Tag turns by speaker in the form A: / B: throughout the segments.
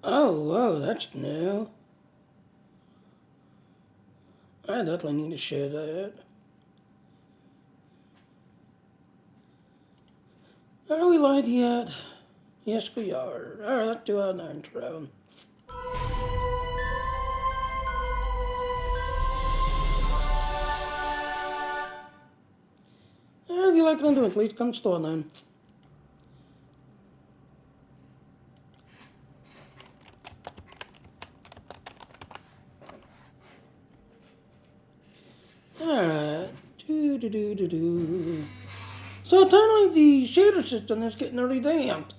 A: Oh, whoa, that's new. I definitely need to share that. Are we live yet? Yes, we are. Alright, let's do our intro. If you like what I'm doing, please come store then. Alright. Do. So apparently the shader system is getting revamped.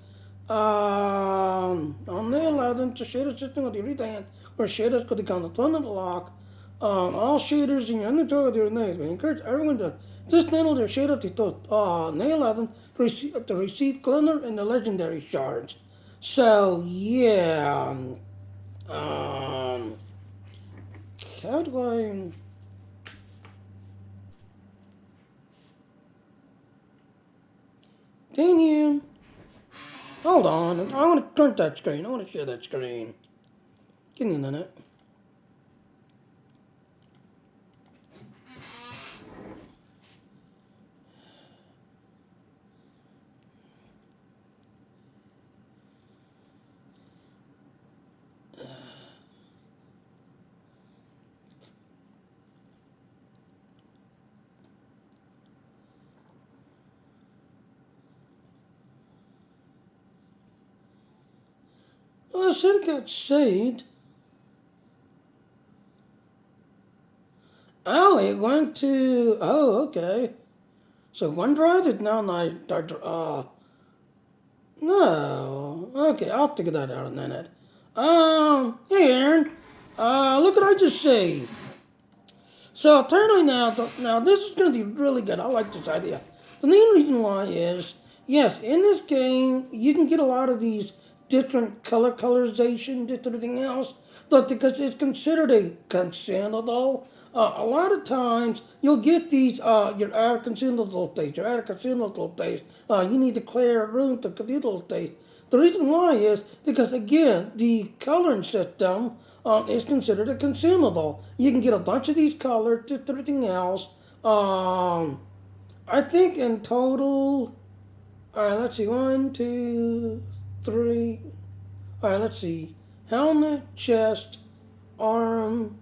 A: On the 11th, the shader system will be revamped, where shaders could become the phone of the lock. All shaders in your inventory of their names. We encourage everyone to dismantle their shader on the 11th to receive Glimmer and the legendary shards. So, yeah. How do I. Can you? Hold on. I want to print that screen. I want to share that screen. Give me a minute. Well, I said it got saved. Oh, it went to. Oh, okay. So OneDrive is now not. No. Okay, I'll figure that out in a minute. Hey Aaron. Look what I just saved. So apparently now this is going to be really good. I like this idea. The main reason why is, yes, in this game you can get a lot of these different colorization, different everything else, but because it's considered a consumable, a lot of times you'll get these, your out of consumable states, your out of consumable states. You need to clear a room to consumable states. The reason why is because, again, the coloring system is considered a consumable. You can get a bunch of these colors, just everything else. I think in total, all right, let's see, 1, 2, 3. All right, let's see, helmet, chest, arm,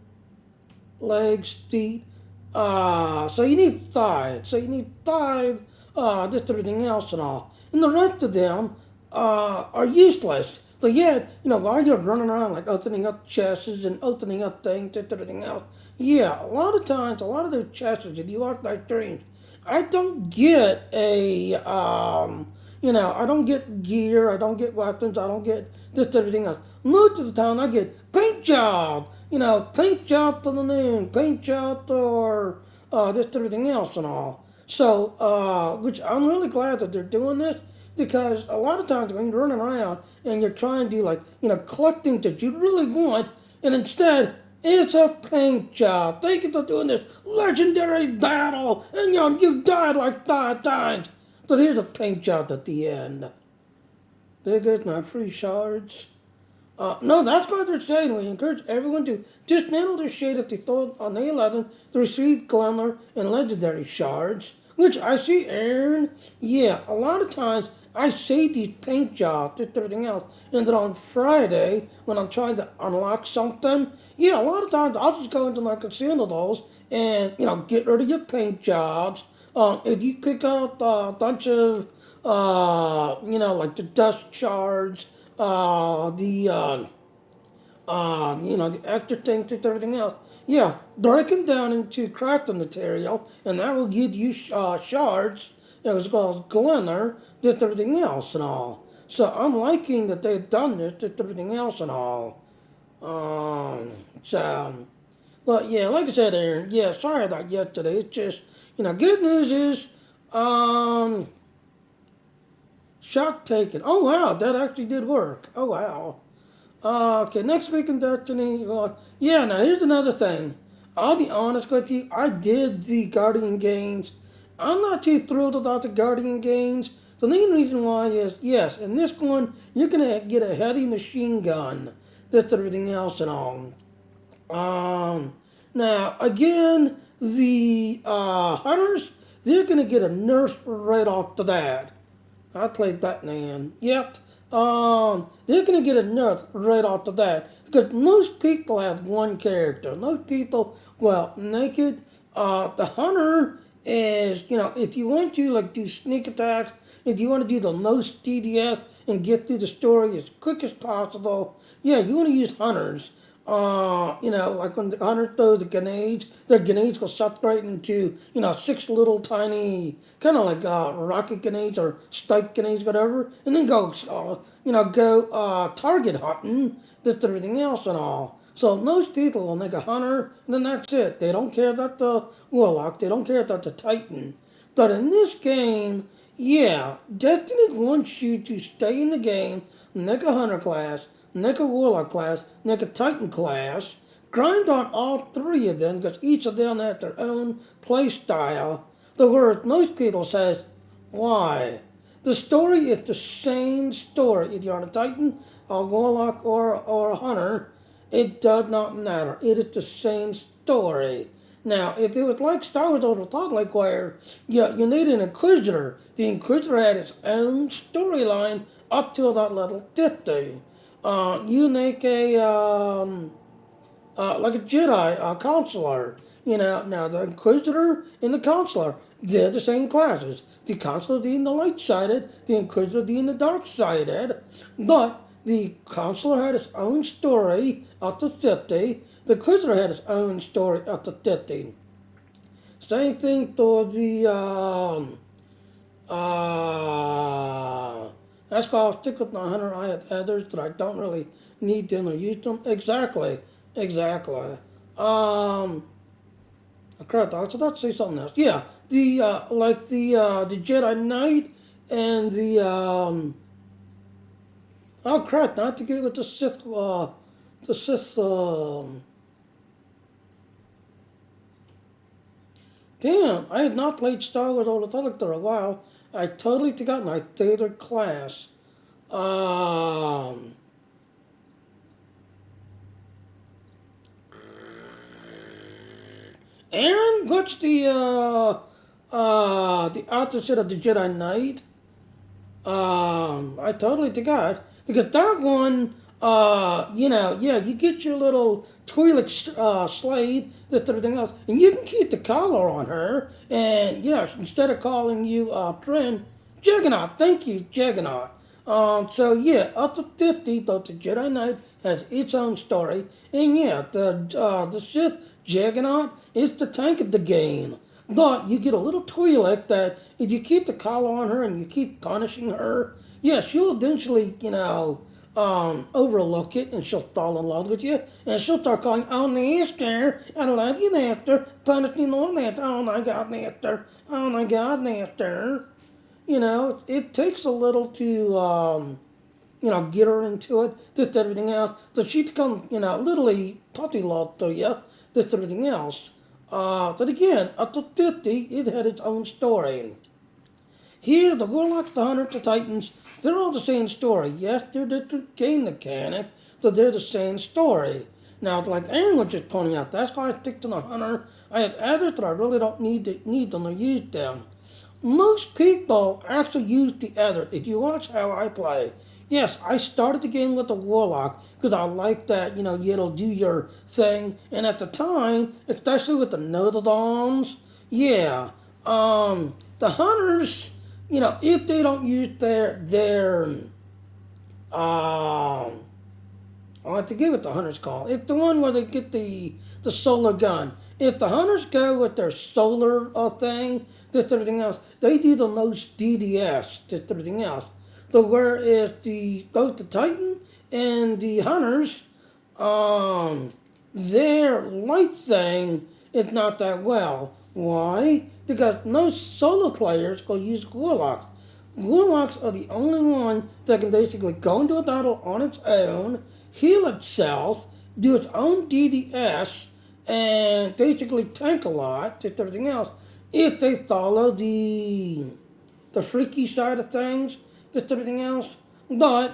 A: legs, feet. So you need 5. So you need 5, just everything else and all. And the rest of them are useless. So yeah, while you're running around like opening up chests and opening up things, just everything else. Yeah, a lot of times, a lot of those chests, if you watch my streams, I don't get I don't get gear, I don't get weapons, I don't get this, everything else. Most of the time, I get paint job, paint job to the name, paint job or this, everything else and all. So, which I'm really glad that they're doing this because a lot of times when you're running around and you're trying to like, collect things that you really want, and instead it's a paint job. Thank you for doing this legendary battle, and you died like 5 times. So here's a paint job at the end. There goes my free shards. No, that's what they're saying. We encourage everyone to dismantle their shade if they throw on the 11th to receive glamour and legendary shards. Which I see, Aaron. Yeah, a lot of times I save these paint jobs, just everything else, and then on Friday when I'm trying to unlock something, yeah, a lot of times I'll just go into my consumables and get rid of your paint jobs. If you pick up a bunch of like the dust shards, the extra things and everything else. Yeah, break them down into crafting material, and that will give you shards, as well as glimmer, just everything else and all. So I'm liking that they've done this, just everything else and all. So, but yeah, like I said, Aaron, yeah, sorry about yesterday. It's just, good news is, shot taken. Oh wow, that actually did work. Oh wow. Okay, next week in Destiny. Yeah, now here's another thing. I'll be honest with you. I did the Guardian games. I'm not too thrilled about the Guardian games. The main reason why is, yes, in this one, you're going to get a heavy machine gun. That's everything else and all. Um, Now, again, the hunters, they're going to get a nerf right off the bat. I played Batman. Yep. They're going to get a nerf right off the bat. Because most people have one character. Most people, well, naked. The hunter is, if you want to, like, do sneak attacks, if you want to do the most DDS and get through the story as quick as possible, yeah, you want to use hunters. Like when the hunter throws the grenades, their grenades will separate into, six little tiny, kind of like rocket grenades or spike grenades, whatever, and then go target hunting, that's everything else and all. So most people will make a hunter, and then that's it. They don't care about the warlock, they don't care about the titan. But in this game, yeah, Destiny wants you to stay in the game, make a hunter class, make a warlock class, make a titan class, grind on all three of them because each of them has their own play style. The word most people says, why? The story is the same story. If you're on a titan, a warlock, or a hunter, it does not matter. It is the same story. Now, if it was like Star Wars Old Republic, where you need an Inquisitor, the Inquisitor had its own storyline up to about level 50. You make like a Jedi counselor. Now the Inquisitor and the counselor, they're the same classes. The counselor being the light-sided, the Inquisitor being the dark-sided. But the counselor had its own story up to 50. The Inquisitor had its own story up to 50. Same thing for the that's why I'll stick with my hunter. I have others that I don't really need them or use them. Exactly. Um, Crap, I was about to say something else. Yeah, the Jedi Knight and oh crap, not to get with the Sith, the Sith, damn, I had not played Star Wars Old Republic for a while. I totally forgot my favorite class. Um, and what's the opposite of the Jedi Knight? I totally forgot because that one, yeah, you get your little Twi'lek slave, that's everything else, and you can keep the collar on her. And yes, instead of calling you friend, Juggernaut. Thank you, Juggernaut. So yeah, up to 50, but the Jedi Knight has its own story, and yeah, the Sith Juggernaut is the tank of the game. But you get a little Twi'lek that if you keep the collar on her and you keep punishing her, yeah, she'll eventually, overlook it and she'll fall in love with you and she'll start calling, oh, Master, I love you, Master, punish me, Lord, Master, oh my God, Master, oh my God, Master. It takes a little to, get her into it, just everything else. So she becomes, literally puppy love to you, just everything else. But again, up to 50, it had its own story. Here, the Warlocks, the Hunters, the Titans, they're all the same story. Yes, they're different game mechanic, but they're the same story. Now, like Aaron was just pointing out, that's why I stick to the Hunter. I have others that I really don't need them or use them. Most people actually use the other. If you watch how I play, yes, I started the game with the Warlock because I like that, it'll do your thing. And at the time, especially with the Notadoms, yeah, the Hunters, if they don't use I forget what the Hunters call it. It's the one where they get the solar gun. If the Hunters go with their solar thing, just everything else, they do the most DDS, just everything else. So whereas both the Titan and the Hunters, their light thing is not that well. Why? Because most solo players will use Warlocks. Warlocks are the only one that can basically go into a battle on its own, heal itself, do its own DDS, and basically tank a lot, just everything else, if they follow the the freaky side of things, just everything else. But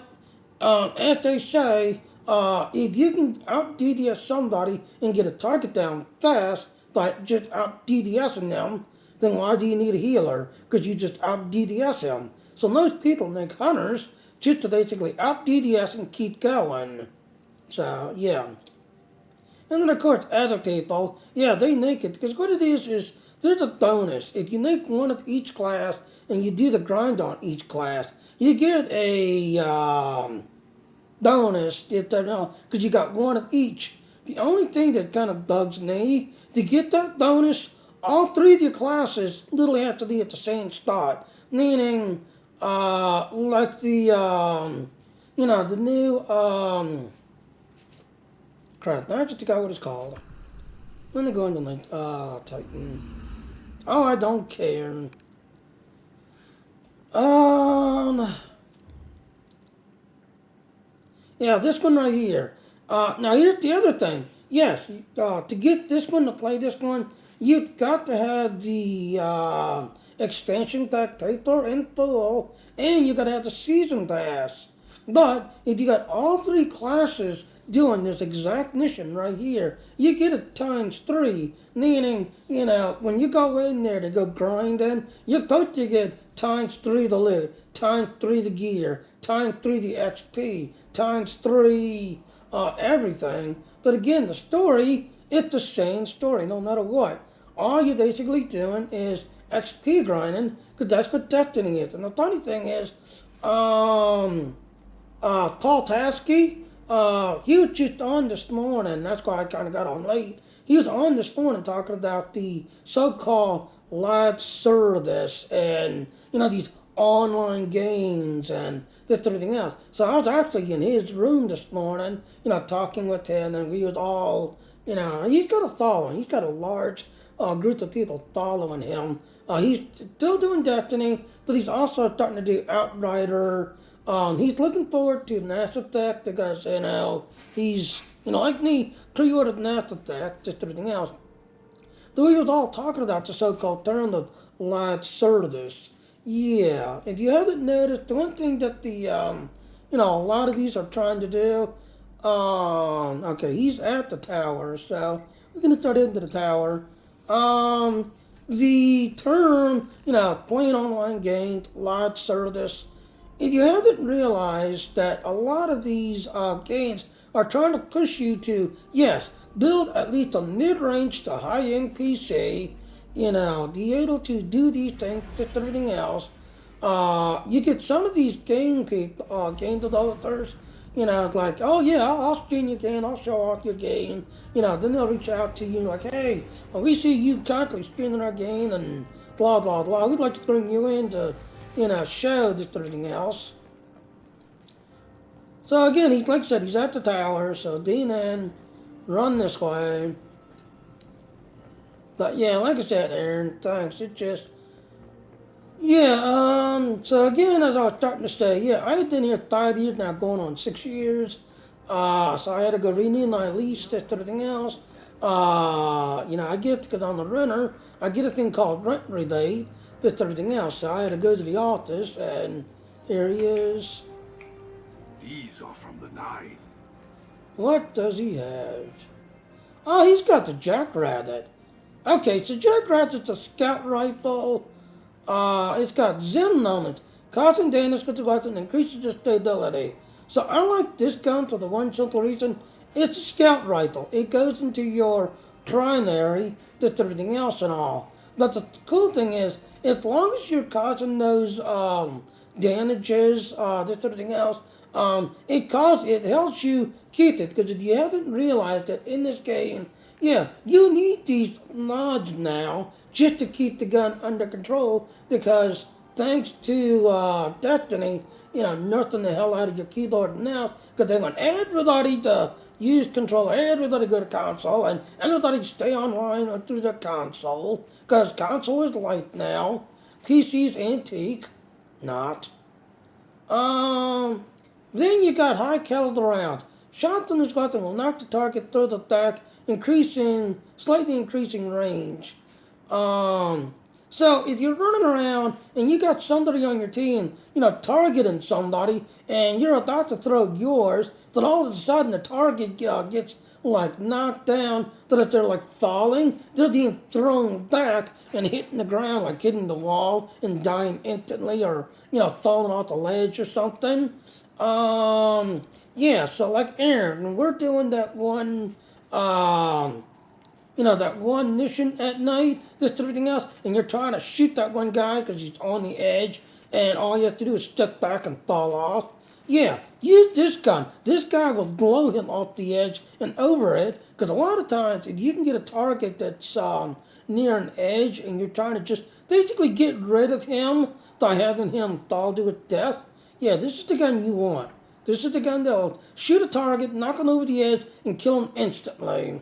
A: as they say, if you can out DDS somebody and get a target down fast, like just out DDSing them, then why do you need a healer? Because you just out DDS them. So most people make hunters just to basically out DDS and keep going. So yeah. And then of course other people, yeah, they make it because what it is there's a bonus. If you make one of each class and you do the grind on each class, you get a bonus because you got one of each. The only thing that kind of bugs me to get that bonus, all three of your classes literally have to be at the same spot, meaning like the new crap. Now I just forgot what it's called. Let me go into like Titan. Oh, I don't care. Yeah, this one right here. Now here's the other thing. Yes, to get this one to play this one, you've got to have the expansion pack paper in full, and you got to have the season pass. But if you got all three classes doing this exact mission right here, you get it times three. Meaning, when you go in there to go grinding, you're supposed to get times three the loot, times three the gear, times three the XP, times three everything. But again, the story, it's the same story no matter what. All you're basically doing is XP grinding, because that's what Destiny is. And the funny thing is, Paul Tasky, he was just on this morning. That's why I kind of got on late. He was on this morning talking about the so-called live service and these online games and this and everything else. So I was actually in his room this morning, talking with him, and we was all, he's got a following. He's got a large group of people following him. He's still doing Destiny, but he's also starting to do Outrider. He's looking forward to Mass Effect because, he's, like me, pre-ordered Mass Effect, just everything else. So he was all talking about the so-called term of live service. Yeah, if you haven't noticed, the one thing that a lot of these are trying to do, okay, he's at the tower, so we're going to start into the tower. The term, playing online games, live service, if you haven't realized that a lot of these games are trying to push you to, yes, build at least a mid-range to high-end PC, be able to do these things, just everything else. You get some of these game developers, like, oh yeah, I'll stream your game, I'll show off your game. Then they'll reach out to you like, hey, well, we see you constantly streaming our game and blah, blah, blah. We'd like to bring you in to, show just everything else. So again, like I said, he's at the tower, so D&N, run this way. But yeah, like I said, Aaron, thanks. It just, yeah, so again, as I was starting to say, yeah, I've been here 5 years now, going on 6 years. So I had to go renew my lease, just everything else. I get, because I'm the renter, I get a thing called rent rebate, just everything else. So I had to go to the office, and here he is.
B: These are from the Nine.
A: What does he have? Oh, he's got the Jackrabbit. Okay, so Jackrabbit's a scout rifle. It's got Zim on it. Causing damage with the weapon increases the stability. So I like this gun for the one simple reason. It's a scout rifle. It goes into your primary, just everything else and all. But the cool thing is, as long as you're causing those damages, just everything else, it helps you keep it. Because if you haven't realized that in this game, yeah, you need these mods now just to keep the gun under control, because thanks to Destiny, nerfing the hell out of your keyboard now, because they want everybody to use controller, everybody go to console, and everybody stay online or through their console, because console is life now. PC's antique, not. Then you got high caliber rounds. Shots in this weapon will knock the target further back, slightly increasing range. So if you're running around and you got somebody on your team, targeting somebody, and you're about to throw yours, then all of a sudden the target gets like knocked down, so that they're like falling, they're being thrown back and hitting the ground, like hitting the wall and dying instantly, or falling off the ledge or something. Yeah. So like Aaron, when we're doing that one. That one mission at night, just everything else, and you're trying to shoot that one guy because he's on the edge, and all you have to do is step back and fall off. Yeah, use this gun. This guy will blow him off the edge and over it, because a lot of times, if you can get a target that's near an edge, and you're trying to just basically get rid of him by having him fall to his death, yeah, this is the gun you want. This is the gun that'll shoot a target, knock him over the edge, and kill him instantly.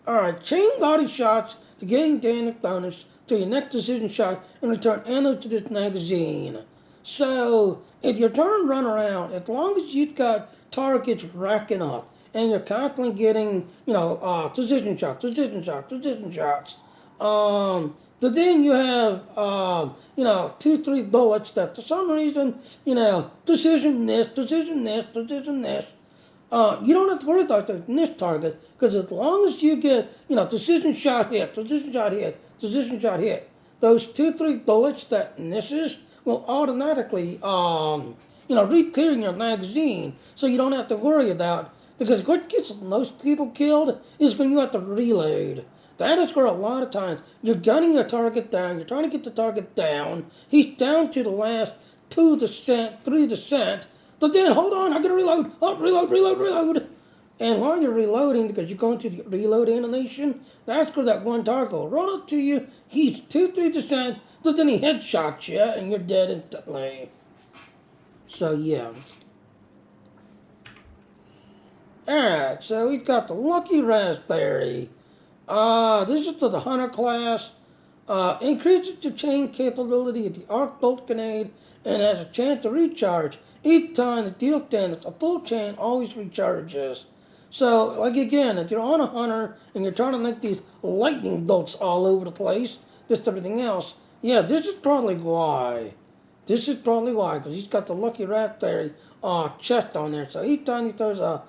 A: Alright, chain body shots to gain damage bonus to your next decision shot and return ammo to this magazine. So, if you're trying to run around, as long as you've got targets racking up and you're constantly getting, decision shots, but then you have, 2, 3 bullets that for some reason, decision this, you don't have to worry about the miss target, because as long as you get, decision shot hit, those 2, 3 bullets that misses will automatically, re-clear your magazine, so you don't have to worry about, because what gets most people killed is when you have to reload. That is where a lot of times you're gunning your target down, you're trying to get the target down, he's down to the last 2%, 3%, but then, hold on, I gotta reload. Oh, reload. And while you're reloading, because you're going to the reload animation, that's where that one target will run up to you. He's 2-3%, but then he headshots you, and you're dead instantly. So, yeah. Alright, so he's got the Lucky Raspberry. This is for the Hunter class. Increases the chain capability of the arc bolt grenade and has a chance to recharge. Each time it deals damage, a full chain always recharges. So, like again, if you're on a hunter and you're trying to make these lightning bolts all over the place, just everything else, yeah, this is probably why. Because he's got the Lucky Raspberry chest on there. So each time he throws a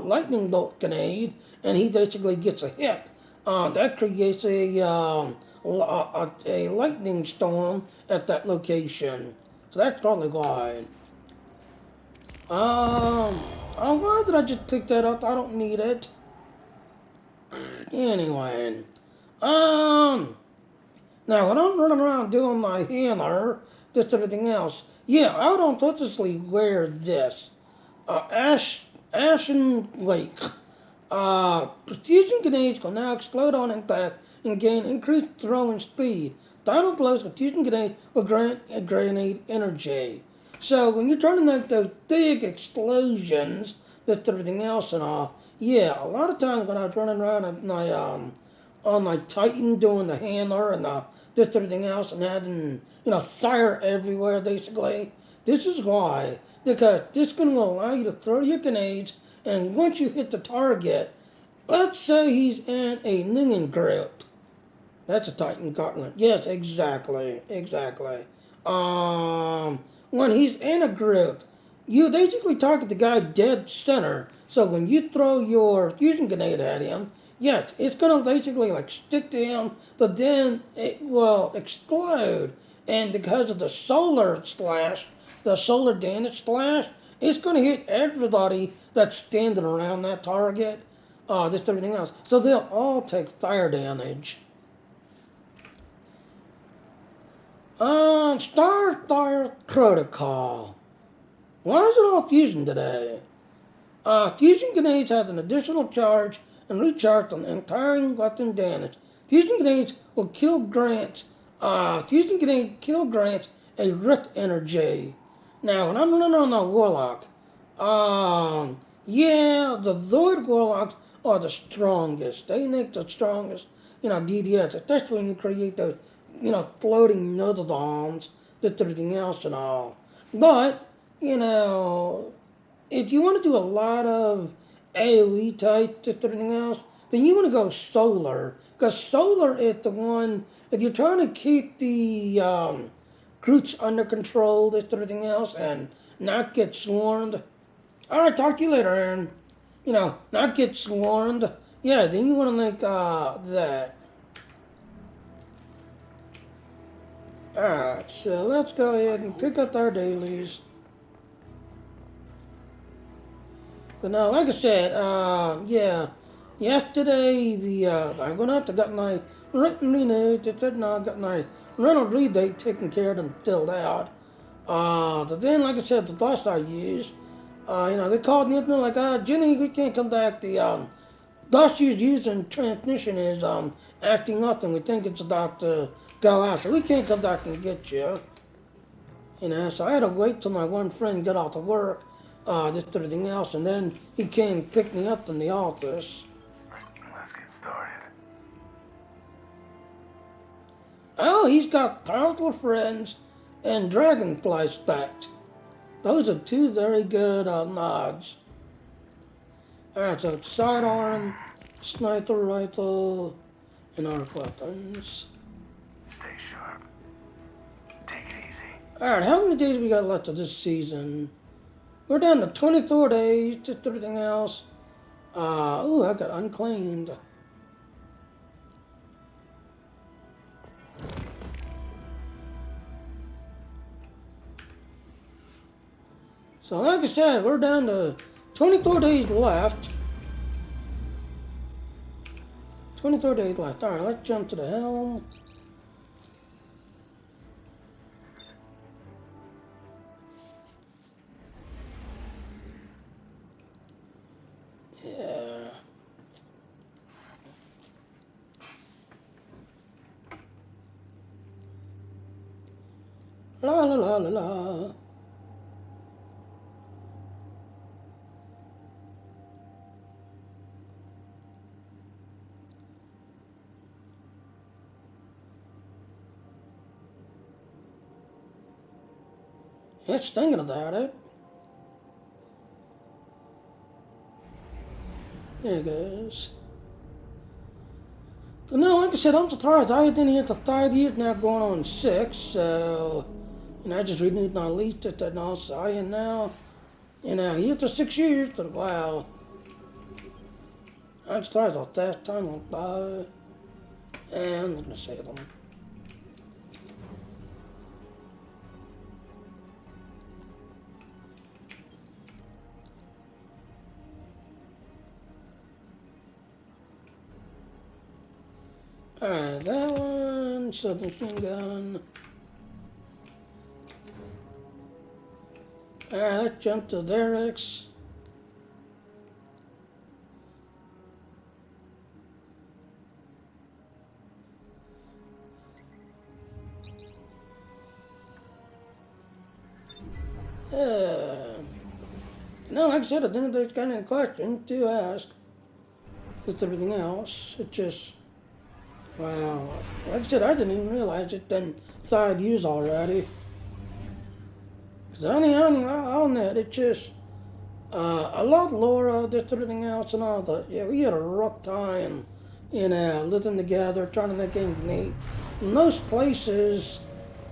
A: lightning bolt grenade, and he basically gets a hit, that creates a lightning storm at that location. So that's probably why. Why did I just pick that up? I don't need it. Anyway. Now when I'm running around doing my handler, just everything else, yeah, I would unconsciously wear this. Ashen Lake. Fusion grenades can now explode on impact and gain increased throwing speed. Final blows with fusion grenades will grant a grenade energy. So when you're trying to make those big explosions, that's everything else and all, yeah, a lot of times when I was running around on my Titan doing the handler and just everything else and having, fire everywhere basically, this is why. Because this is going to allow you to throw your grenades, and once you hit the target, let's say he's in a Ningen grip. That's a Titan gauntlet. Yes, exactly. When he's in a grip, you basically target the guy dead center. So when you throw your fusion grenade at him, yes, it's gonna basically like stick to him, but then it will explode. And because of the solar damage splash, it's gonna hit everybody that's standing around that target. Just everything else. So they'll all take fire damage. Starfire Protocol. Why is it all fusion today? Fusion grenades have an additional charge and recharge on entire weapon damage. Fusion grenades will kill grants. Fusion grenade kill grants a rift energy. Now, when I'm running on a warlock, yeah, the Void Warlocks are the strongest. They make the strongest, DDS, especially when you create those, floating nether bombs, just everything else and all. But, if you want to do a lot of AoE type, just everything else, then you want to go solar, Because solar is the one, if you're trying to keep the groups under control, this and everything else, and not get swarmed. Alright, talk to you later, Aaron. You know, not get swarmed. Yeah, then you want to make that. Alright, so let's go ahead and pick up our dailies. But now, like I said, yeah, yesterday I'm gonna have to get my written note. It said no, I got my rental rebate taken care of and filled out. But then, like I said, the bus I use, they called me up and they're like, Jenny, we can't come back. The bus you're using transmission is acting up, and we think it's about to go out, so we can't come back and get you. So I had to wait till my one friend got off to work, just everything else, and then he came and picked me up in the office.
B: Let's get started.
A: Oh, he's got powerful friends and dragonfly stacked. Those are two very good mods. Alright, so it's sidearm, sniper rifle, and arc weapons.
B: Stay sharp. Take it easy.
A: Alright, how many days we got left of this season? We're down to 24 days, just everything else. Ooh, I got unclaimed. So like I said, we're down to 24 days left. 24 days left. Alright, let's jump to the helm. Yeah. La la la la la. It's thinking about it. There it goes. So now, like I said, I'm surprised. I've been here for 5 years now, going on 6. So, I just renewed my lease at that also. I am now, here for 6 years. But wow, I'm surprised how fast time went by. And I'm gonna say them. Alright, that one, submachine gun. Alright, let's jump to Derek's. No, like I said, I didn't think there's got any questions to ask. With everything else, it just, wow. Like I said, I didn't even realize it's been 5 years already. Cause on that, it's just, I love Laura, just everything else and all that. Yeah, we had a rough time, living together, trying to make things neat. In most places,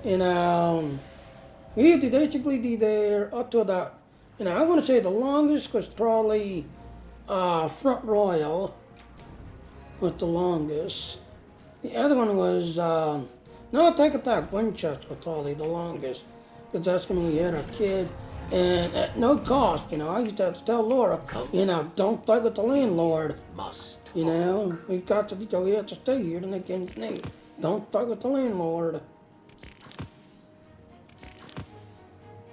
A: we had to basically be there up to about, I want to say the longest was probably Front Royal was the longest. The other one was, no, take it back, Winchester was probably the longest. Because that's when we had our kid. And at no cost, I used to have to tell Laura, don't fight with the landlord. We got to, we have to stay here to make ends meet. Don't fight with the landlord.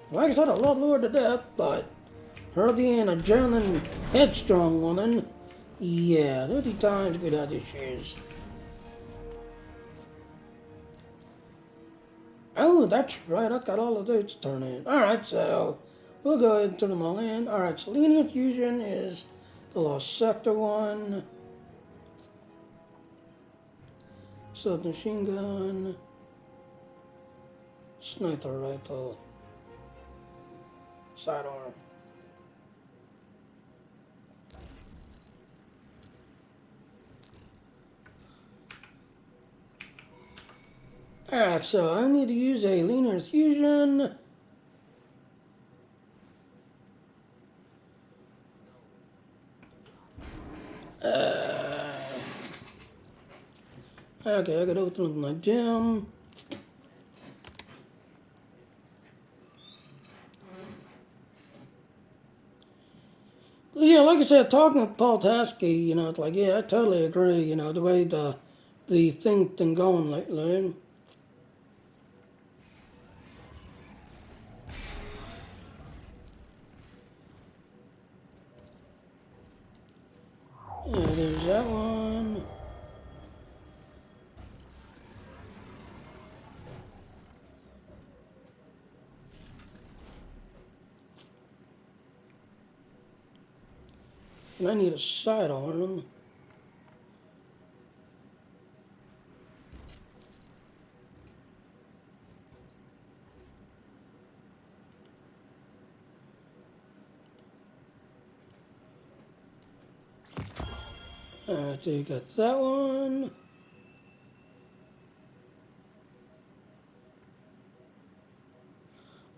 A: Like I said, I love Laura to death, but her being a German headstrong woman, yeah, there'll be times we'd have issues. Oh, that's right, I've got all of those to turn in. Alright, so we'll go ahead and turn them all in. Alright, so Lenient Fusion is the Lost Sector one. Submachine gun. Sniper rifle. Sidearm. Alright, so I need to use a linear infusion. Okay, I gotta open my gem. Yeah, like I said, talking to Paul Tasky, it's like, yeah, I totally agree, the way the thing been going lately. Yeah, there's that one. And I need a sidearm. Alright, so you got that one.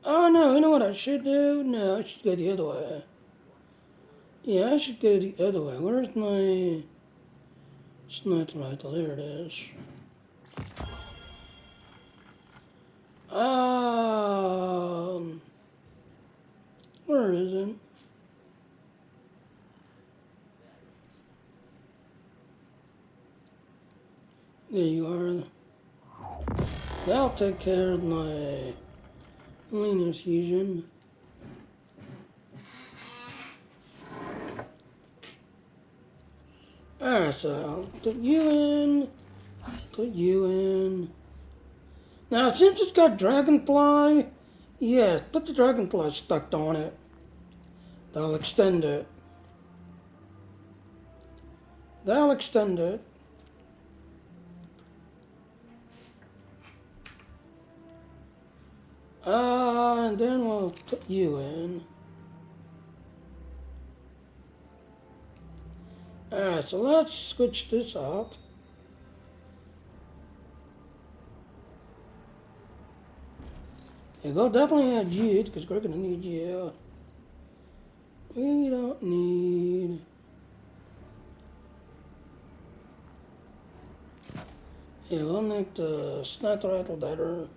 A: Oh no, you know what I should do? No, I should go the other way. Yeah, I should go the other way. Where's my sniper rifle? There it is. Um, where is it? There you are. That'll take care of my linear fusion. Alright, so I'll put you in. Put you in. Now, since it's got dragonfly, yeah, put the dragonfly stuck on it. That'll extend it. That'll extend it. And then we'll put you in. Alright, so let's switch this up. Yeah, we'll definitely add you, because we're going to need you. We don't need... Yeah, we'll make the sniper rifle better.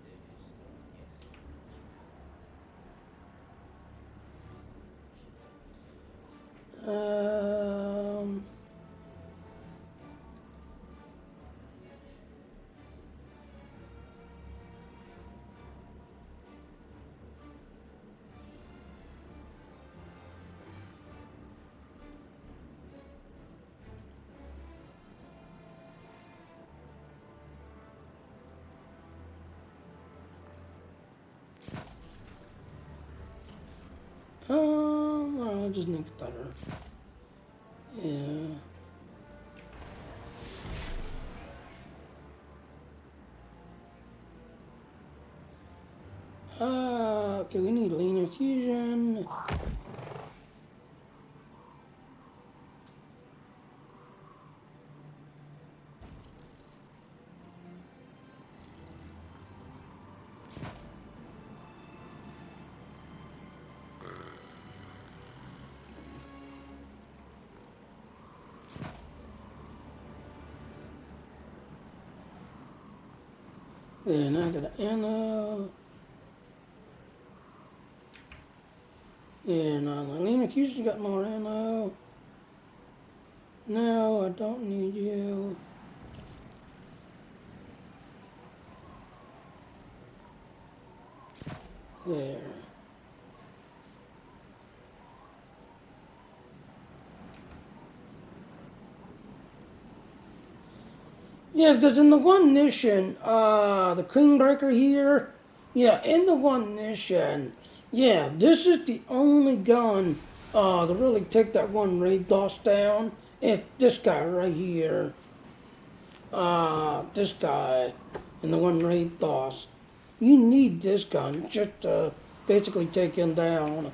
A: Um... I'll just make it better. Yeah. Okay, we need linear fusion. Yeah, now I got an ammo. Yeah, now the linear fusion got more ammo. No, I don't need you. There. Yeah, because in the one mission, the Queenbreaker here, yeah, in the one mission, yeah, this is the only gun to really take that one raid boss down. It's this guy right here. This guy in the one raid boss. You need this gun just to basically take him down.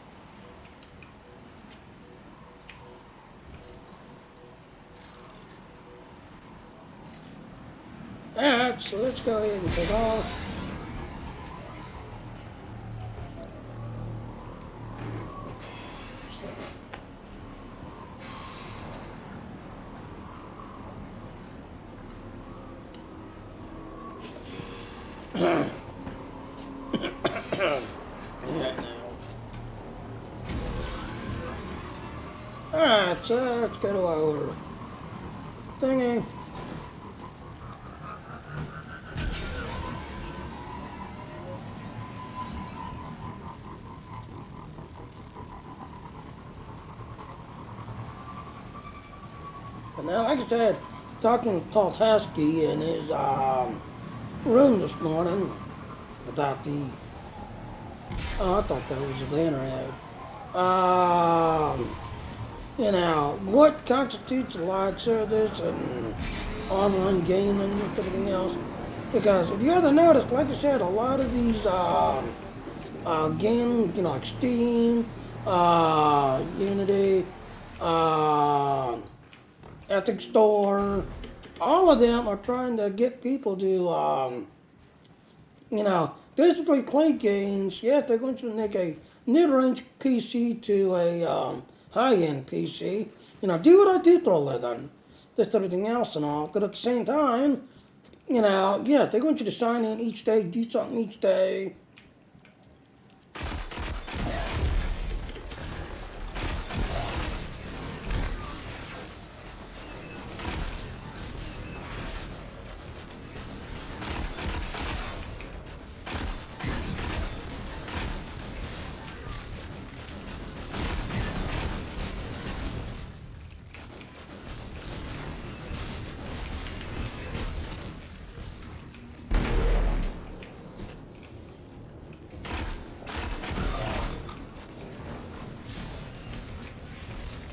A: Alright, so let's go ahead and take off. Yeah, now. Alright, so let's go to our thingy. But now, like I said, talking to Taltasky in his room this morning about the. Oh, I thought that was the internet. You know, what constitutes a live service and online gaming and everything else. Because if you ever noticed, like I said, a lot of these games, you know, like Steam, Unity, Epic Store, all of them are trying to get people to, you know, basically play games. Yeah, they're going to make a mid-range PC to a high-end PC. You know, do what I do for a living. Just everything else and all. But at the same time, you know, yeah, they want you to sign in each day, do something each day.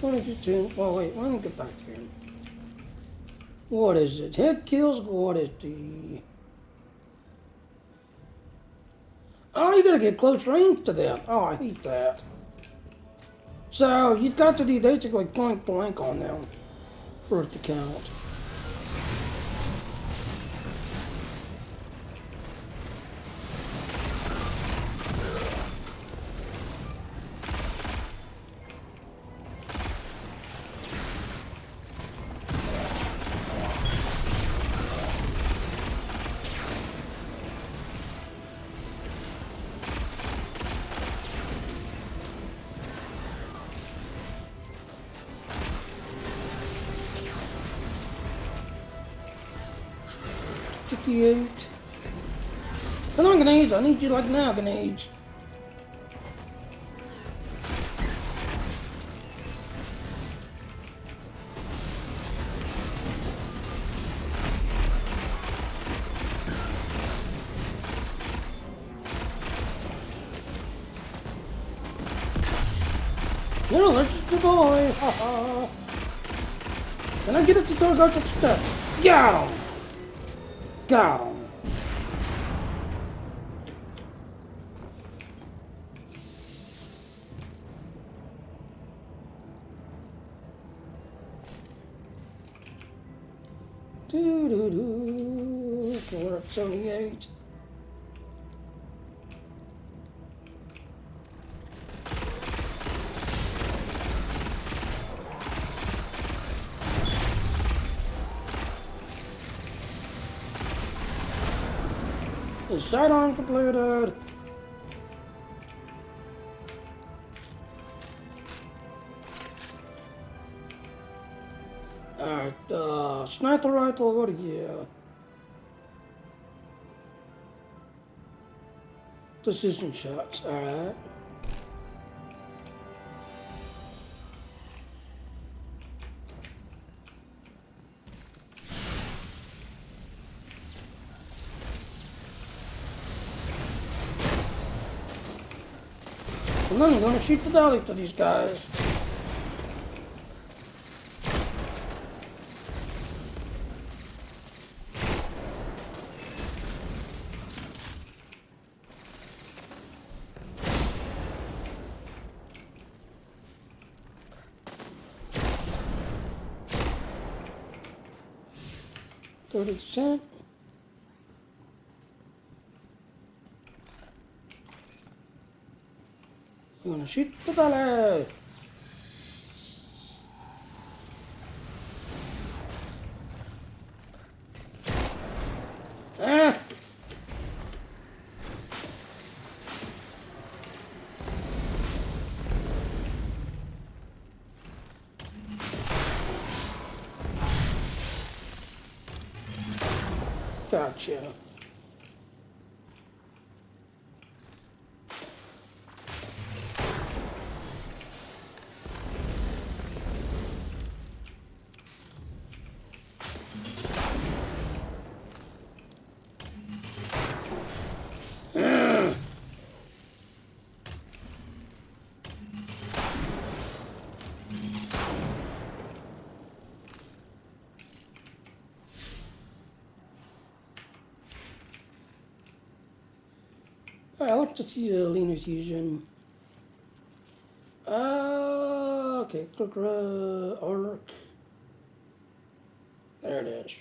A: Let me get to, oh wait, let me get back here. What is it? Head kills, what is the... Oh, you gotta get close range to them. Oh, I hate that. So, you've got to do basically point blank on them for it to count. $58. Come on, grenades. I need you like now, grenades. No, that's just the boy. Ha ha. Can I get it to go to the stuff? Got him. Got him. Do do do. Okay, we're at 78. Sight on completed. Alright, sniper rifle, what are you? Precision shots, alright. I'm not gonna shoot the dolly to these guys. $30. You're gonna shoot the belly. Ah! Gotcha. Alright, what's the Lena's fusion? Okay, Cobra arc. There it is.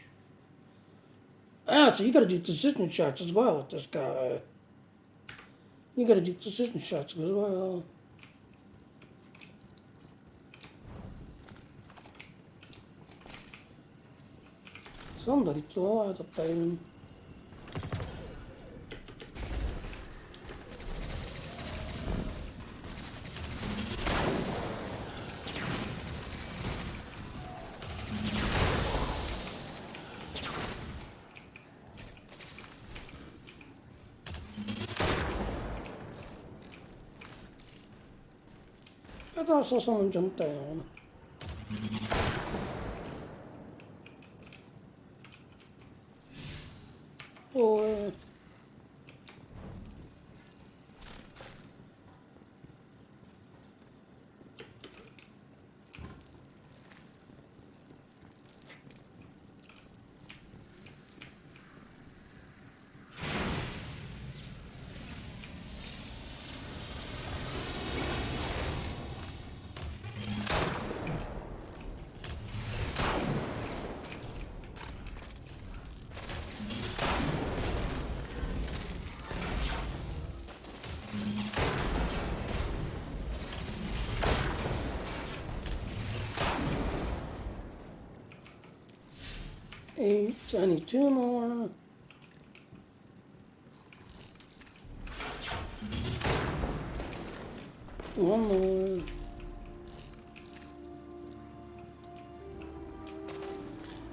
A: Ah, so you gotta do precision shots as well with this guy. You gotta do precision shots as well. Somebody throw out the thing. I thought I saw someone jump down. Boy. Eight, I need two more. One more.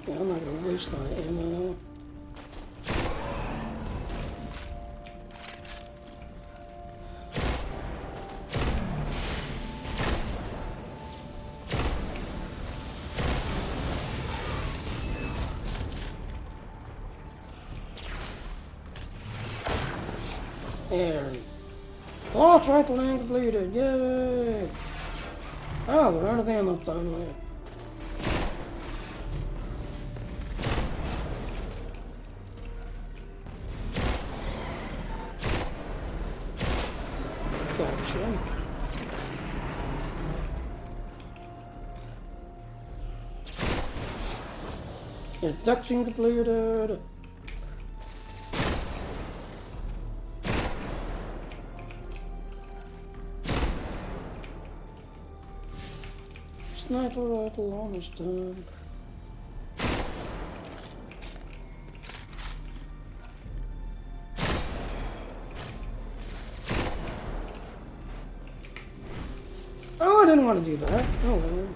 A: Yeah, I'm not gonna waste my ammo. There. Lost rifle and completed. Yay! Oh, we're out of ammo finally. Gotcha. Induction completed. Sniper rifle almost done. Oh, I didn't want to do that. Oh well.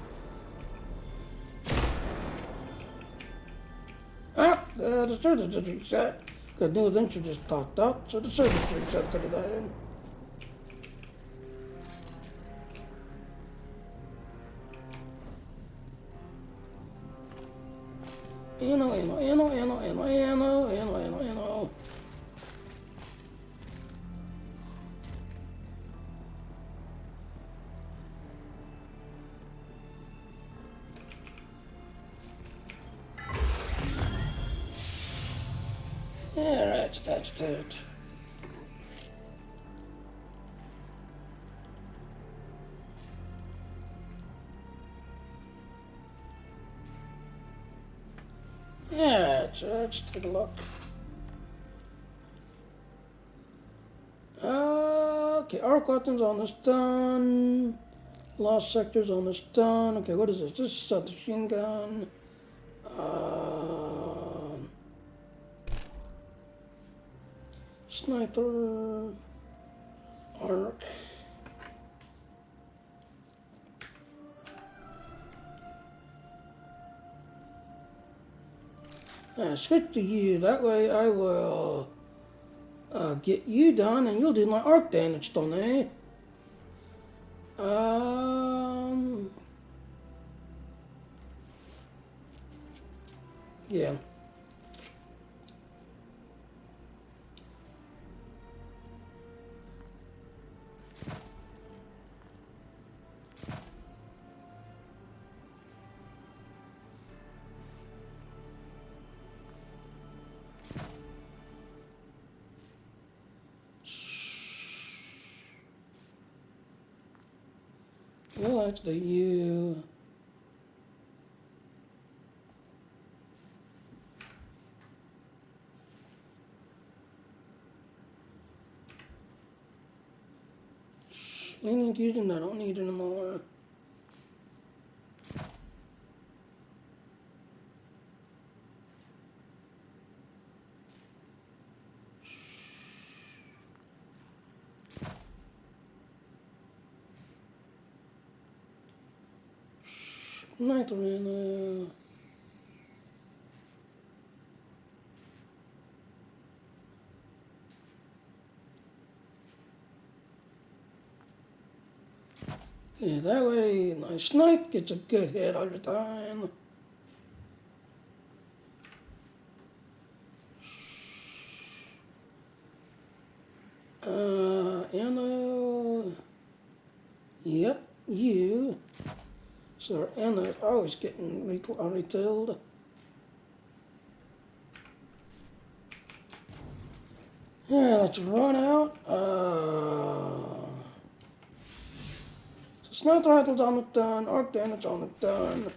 A: Ah, the service is reset. Good news, entry just popped up, so the service is reset to the bad. Ammo. Yeah, that's that. Yeah, let's take a look. Okay, arc weapons almost done. Lost sectors almost done. Okay, what is this? This is a machine gun. Sniper. Arc. Switch to you. That way I will get you done and you'll do my arc damage done, eh? Yeah. Well, actually, you. Leaning fusion, I don't need anymore. Night arena. Yeah, that way my snipe gets a good hit every time. Ammo. Yep, you. So our ammo's always getting refilled. Yeah, let's run out. Sniper rifle's almost done. Arc damage almost done.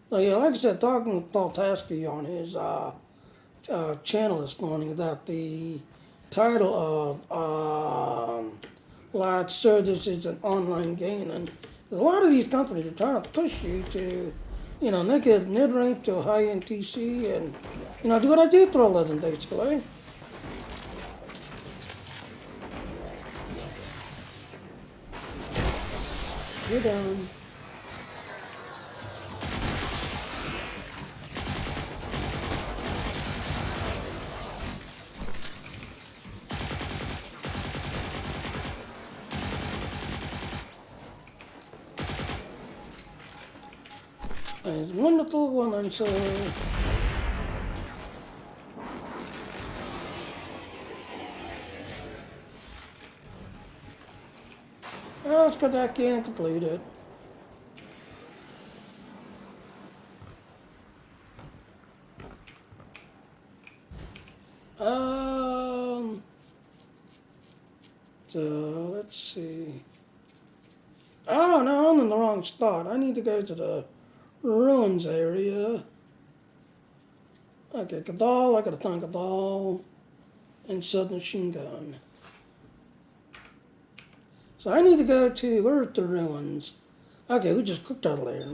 A: So yeah, like I said, talking with Paul Tasky on his channel this morning about the title of live services and online gaming. A lot of these companies are trying to push you to, make it mid-range to a high-end PC and, do what I do for a living, basically. You're done. It's a wonderful woman, so... Let's get that game completed. So, let's see. Oh, no, I'm in the wrong spot. I need to go to the ruins area. Okay, Cabal, I gotta find Cabal and submachine gun. So I need to go to, where are the ruins? Okay, we just clicked out of there.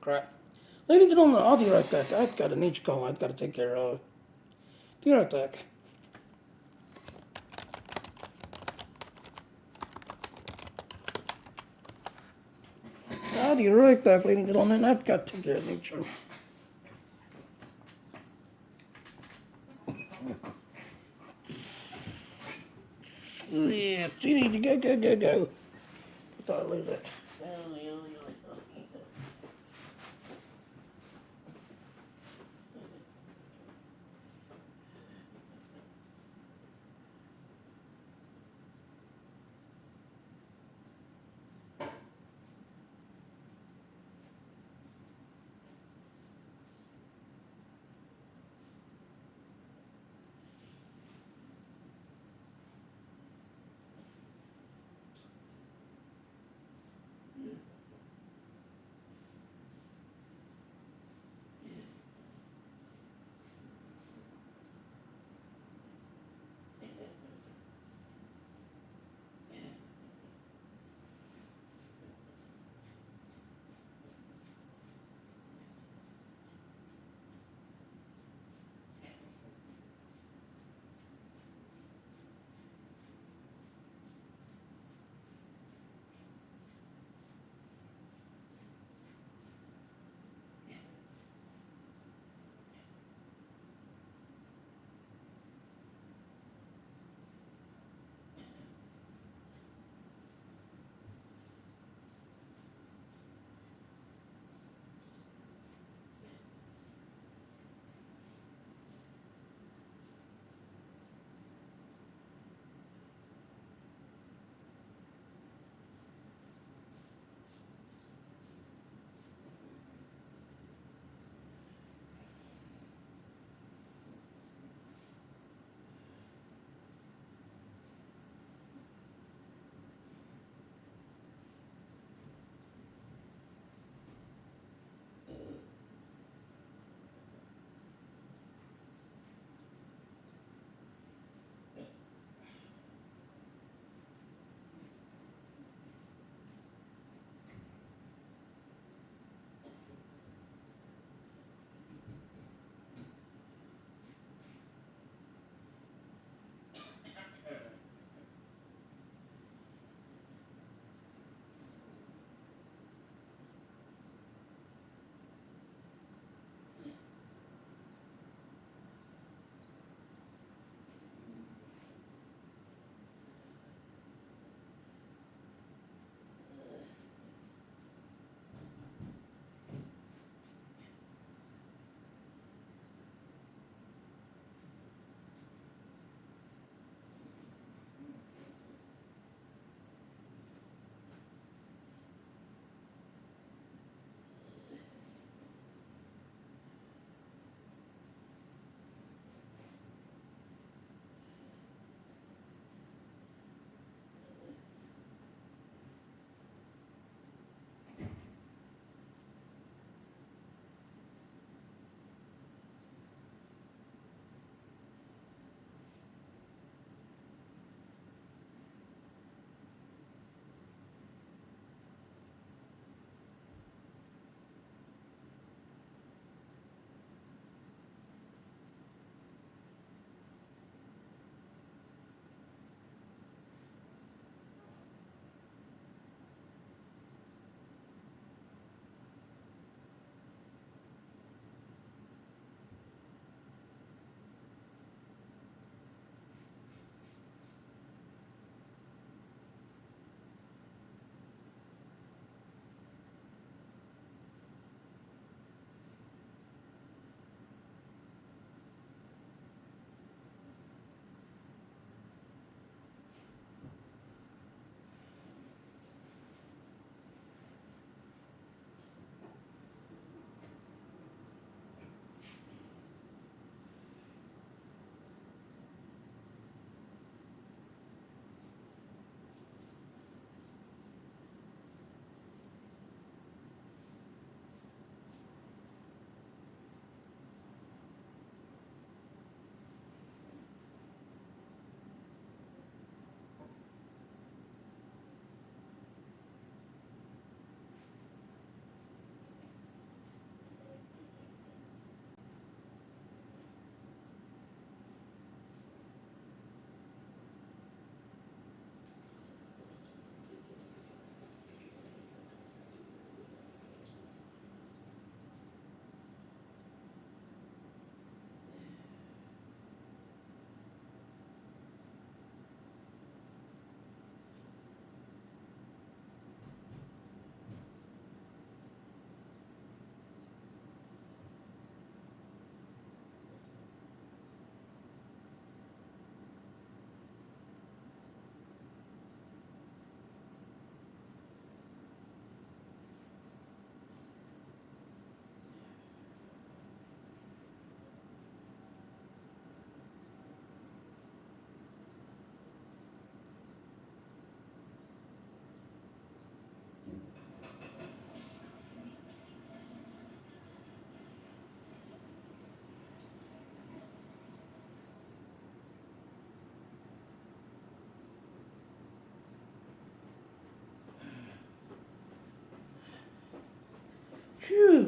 A: Crap. Ladies and gentlemen, I'll be right back. I've got a niche call I've got to take care of. Be right back. I'll be right back, ladies and gentlemen. I've got to take care of nature. Yeah, you need to go. I thought I'd lose it.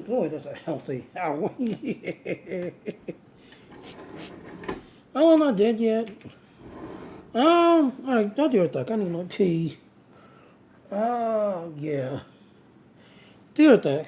A: Boy, that's a healthy. Ow. Oh, I'm not dead yet. Alright, I'll do it like I need no tea. Oh, yeah. Deer attack.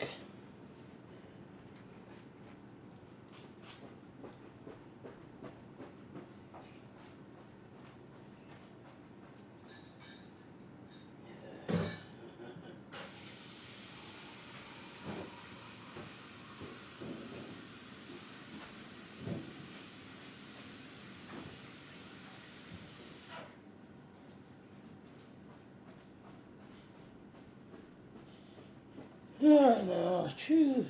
A: Alright now, choose.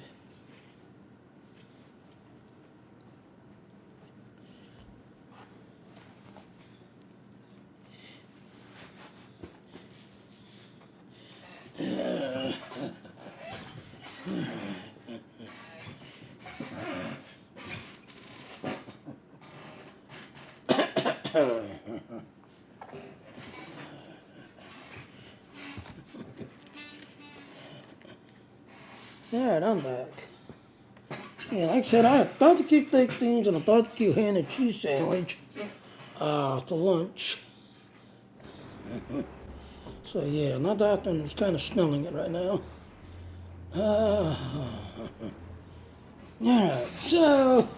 A: Alright, I'm back. Yeah, like I said, I thought to keep baked beans and I thought to keep ham and cheese sandwich for lunch. So yeah, not that one is kind of smelling it right now. Alright, so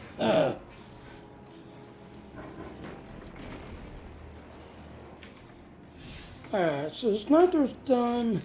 A: alright, so the sniper's done.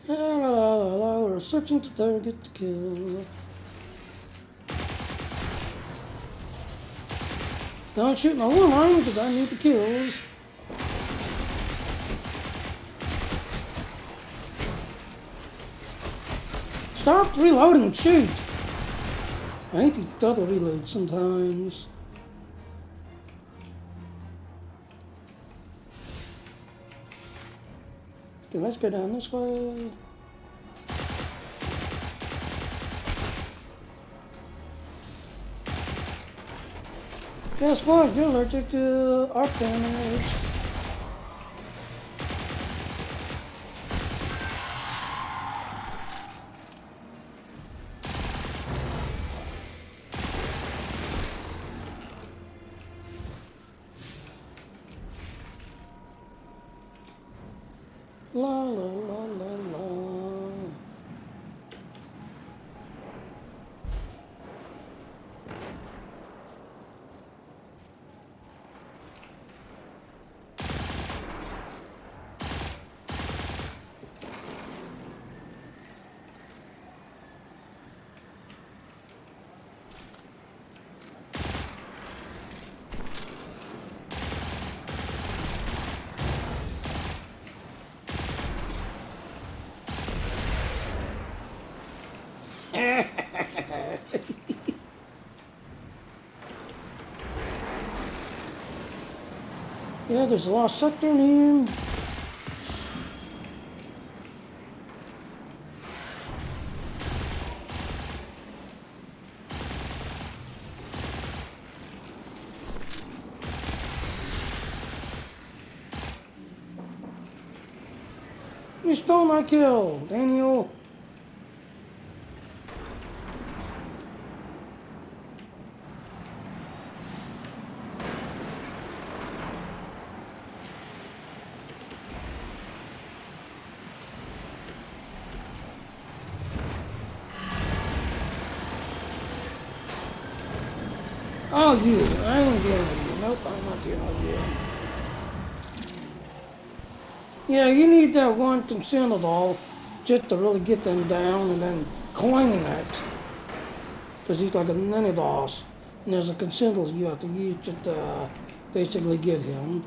A: We're searching to target to kill. Don't shoot no one line because I need the kills. Stop reloading and shoot. I hate these double reloads sometimes. Okay, let's go down this way. Guess what? You're allergic to arc damage. La la la la la. Yeah, there's a lost sector in here. You stole my kill, Daniel. Oh, you. I ain't dealing with you. Nope, I'm not dealing with you. Yeah, you need that one consumable just to really get them down and then claim it. Because he's like a mini boss. And there's a consumable you have to use just to basically get him.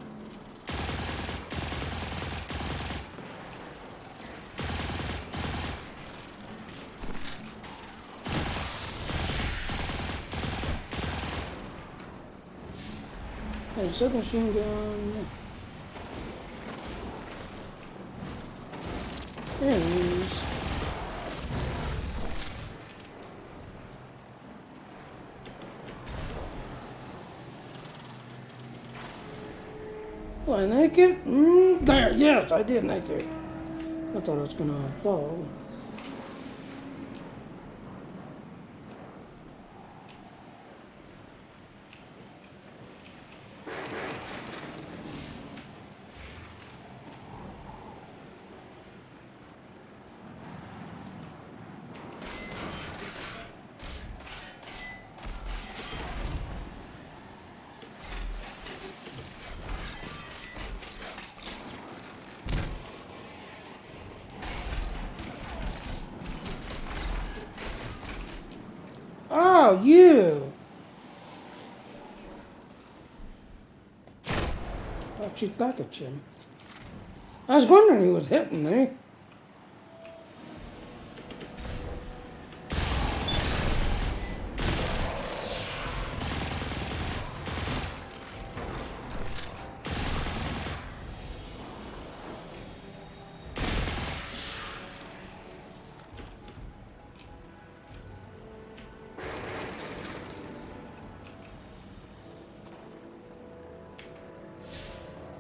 A: Alright, submachine gun. There it is. Will I make it? There, yes, I did make it. I thought I was gonna fall. Oh, you! I'll shoot back at you. I was wondering who was hitting me.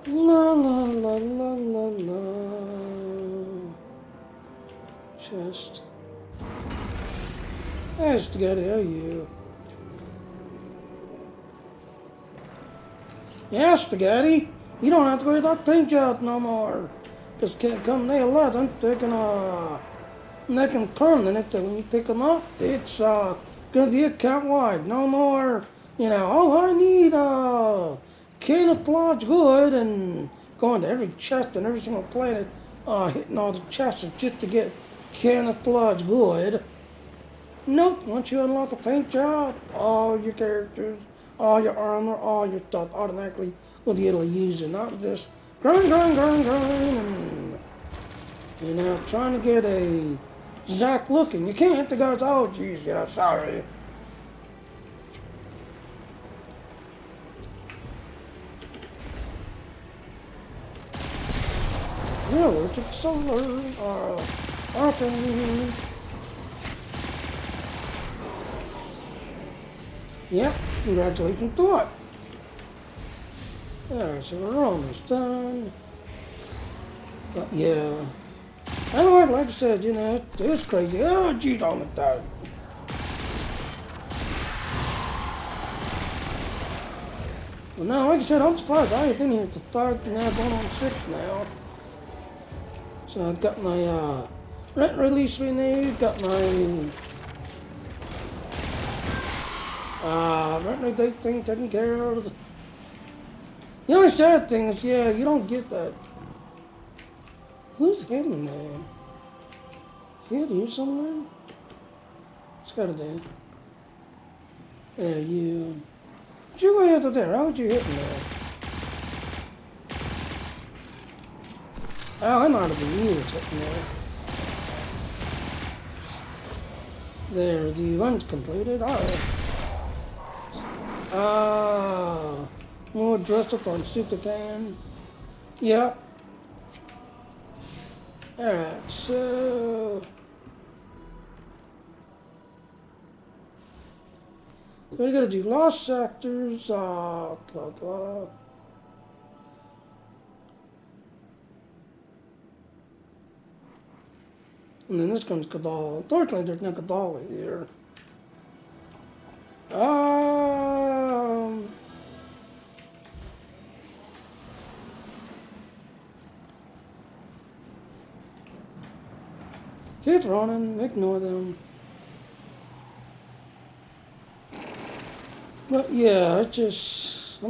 A: La la la la la la. Chest. There's to get out you. Yes, Spaghetti. You don't have to worry about paint job no more. Just can't come the 11th, they can permanent it when you pick them up. It's gonna be account wide. No more, oh, I need camouflage good and going to every chest and every single planet, hitting all the chests just to get camouflage good. Nope, once you unlock a paint job, all your characters, all your armor, all your stuff automatically will be able to use it. Not just grind, and, trying to get a exact look, and you can't because, oh, geez, sorry. Allergic solar, okay. Yep, congratulations to it. Alright, so we're almost done. But yeah. Anyway, like I said, it was crazy. Oh, geez, almost died. Well, now, like I said, I'm surprised. I was in here to start, now going on 6 now. So I've got my rent release renewed, got my rent date thing taken care of. The only sad thing is, yeah, you don't get that. Who's hitting there? Is he here somewhere? It's gotta be. There, you. What'd you go after there? How would you hit me there? Oh, I might have been you that's hitting there. There, the one's completed. Alright. More dress up on Super Can. Yep. Alright, so we gotta do lost sectors, blah blah. And then this comes Kadal. Unfortunately, there's no Kadal here. Keep running, ignore them. But yeah, I'm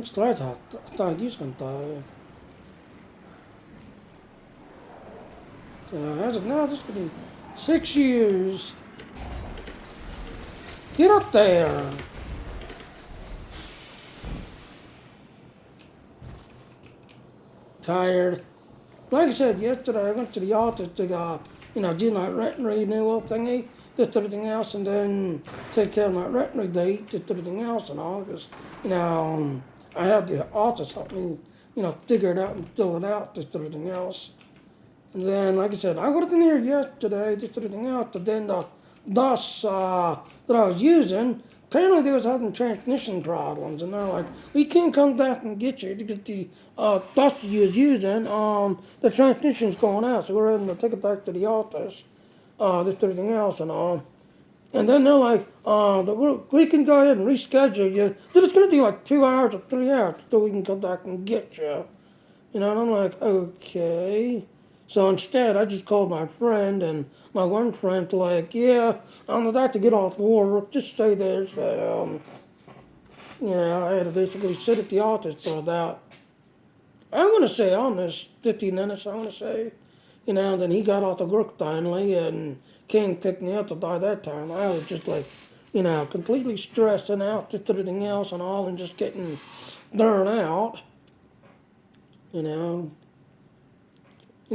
A: scared. I thought he's gonna die. So as of now, this could be 6 years. Get up there. Tired. Like I said yesterday, I went to the office to do my rent renewal thingy, just everything else, and then take care of my rent date, just everything else in August. I had the office help me, figure it out and fill it out, just everything else. And then, like I said, I would have been here yesterday, just everything else, but then the bus that I was using, apparently they was having transmission problems, and they're like, we can't come back and get you because the bus you was using, the transmission's going out, so we're having to take it back to the office, just everything else and all. And then they're like, we can go ahead and reschedule you. Then it's going to be like 2 hours or 3 hours so we can come back and get you. And I'm like, okay. So instead, I just called my friend, and my one friend's like, yeah, I'm about to get off work. Just stay there. So, I had to basically sit at the office for about, I'm going to say almost 15 minutes, I'm going to say. And then he got off the work finally and came and picked me up. But by that time, I was just like, completely stressed and out, just everything else and all, and just getting burned out. And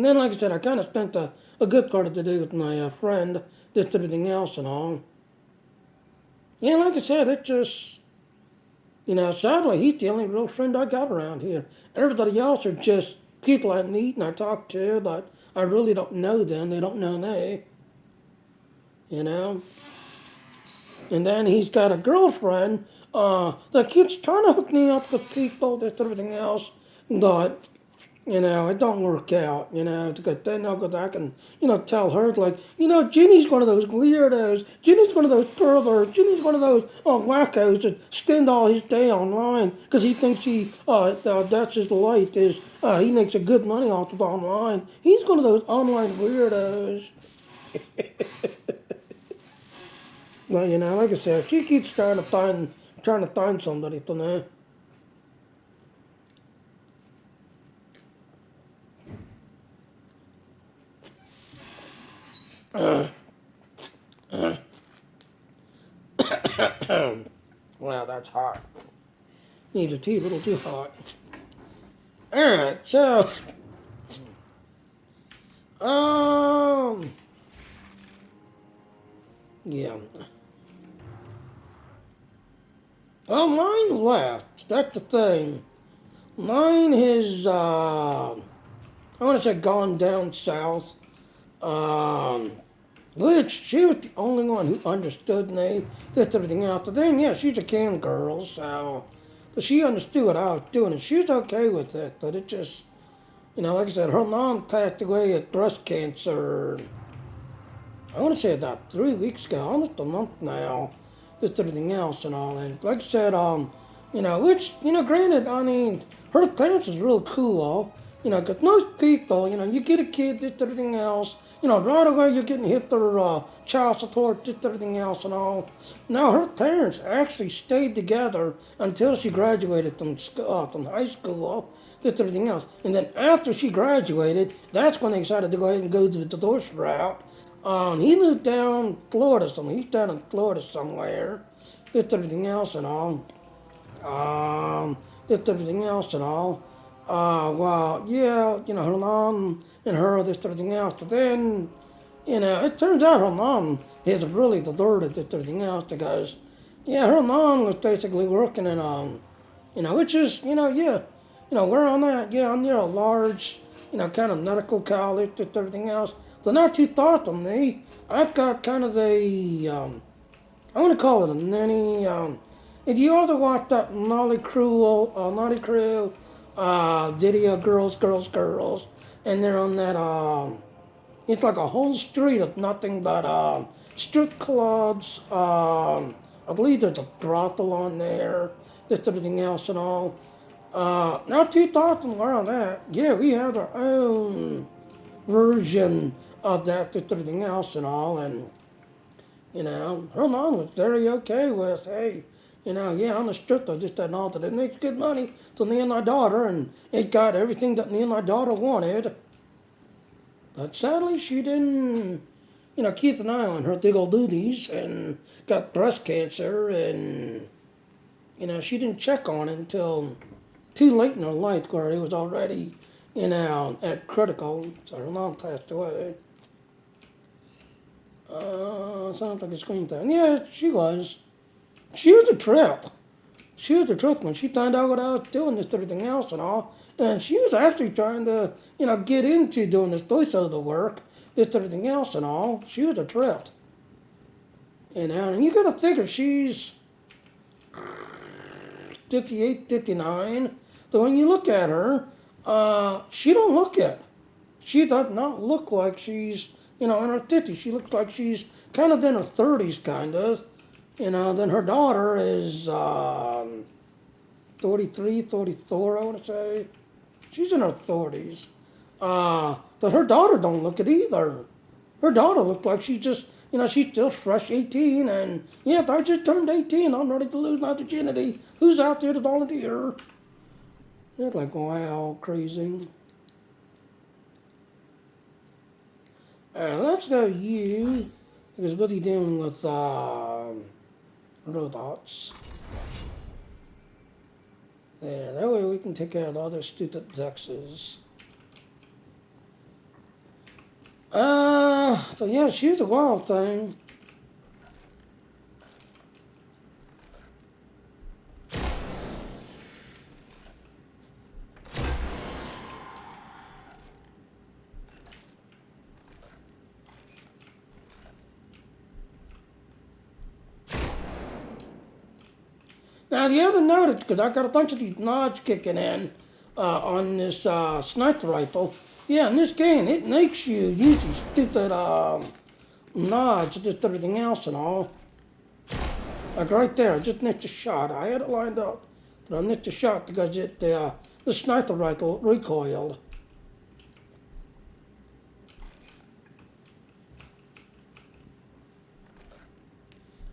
A: then, like I said, I kind of spent a good part of the day with my friend, just everything else and all. Yeah, like I said, it just, sadly, he's the only real friend I got around here. Everybody else are just people I meet and I talk to, but I really don't know them. They don't know me. And then he's got a girlfriend that keeps trying to hook me up with people, just everything else, but it don't work out, because then I'll go back and, tell her, like, Ginny's one of those weirdos, Ginny's one of those perverts, Ginny's one of those wackos that spend all his day online because he thinks that's his life, he makes a good money off of online. He's one of those online weirdos. Well, like I said, she keeps trying to find somebody for me. Wow, that's hot. Needs a tea, a little too hot. Alright, so yeah. Well, mine left. That's the thing. Mine has I want to say gone down south. Which she was the only one who understood me. That's everything else. But then, yeah, she's a can girl, so but she understood what I was doing, and she was okay with it. But it just, like I said, her mom passed away of breast cancer. I want to say about 3 weeks ago, almost a month now. Just everything else and all. And like I said, which, granted, I mean, her parents is real cool, because most people, you get a kid, just everything else, right away you're getting hit for child support, just everything else and all. Now, her parents actually stayed together until she graduated from high school, just everything else. And then after she graduated, that's when they decided to go ahead and go the divorce route. He moved down Florida somewhere. He's down in Florida somewhere. Just everything else and all. Just everything else and all. Well, yeah, her mom and her, just everything else. But then, it turns out her mom is really the Lord of just everything else because, yeah, her mom was basically working in, which is, yeah, where I'm at, yeah, I'm near a large, kind of medical college, just everything else. They're not too far from me. I've got kind of I want to call it a nanny. If you ever watch that Naughty Crew video, girls, and they're on that, it's like a whole street of nothing but strip clubs. I believe there's a brothel on there, just everything else and all. Not too far from where I'm at. Yeah, we have our own version of that, just everything else and all, and her mom was very okay with, hey, yeah, I'm a stripper, just that and all, that it makes good money to me and my daughter, and it got everything that me and my daughter wanted. But sadly, she didn't, keep an eye on her big old booties and got breast cancer, and, she didn't check on it until too late in her life where it was already, at critical, so her mom passed away. Sounds like a screen time. Yeah, she was. She was a trip. she was a truth when she found out what I was doing, this everything else and all. And she was actually trying to, get into doing this voiceover work, this everything else and all. She was a trip. And you gotta figure she's 58, 59. So when you look at her, she don't look it. She does not look like she's, in her 50s. She looks like she's kind of in her 30s, kind of. Then her daughter is 33, 34, I want to say. She's in her 30s. But her daughter don't look it either. Her daughter looked like she just, she's still fresh 18, and yeah, I just turned 18. I'm ready to lose my virginity. Who's out there to volunteer? They're like, wow, crazy. Let's go you, because we'll be dealing with robots. There, that way we can take care of all those stupid Zexes. So yeah, she's a wild thing. Now the other note, because I got a bunch of these nods kicking in on this sniper rifle. Yeah, in this game, it makes you use these stupid nods, just everything else and all. Like right there, I just missed a shot. I had it lined up, but I missed a shot because the sniper rifle recoiled.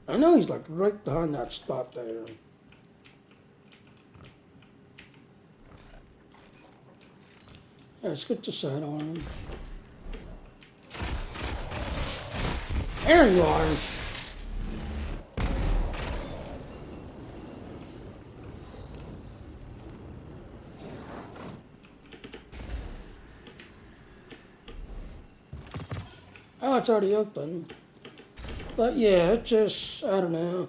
A: I know he's like right behind that spot there. Yeah, let's get the sight on him. There you are. Oh, it's already open. But yeah, it's just, I don't know.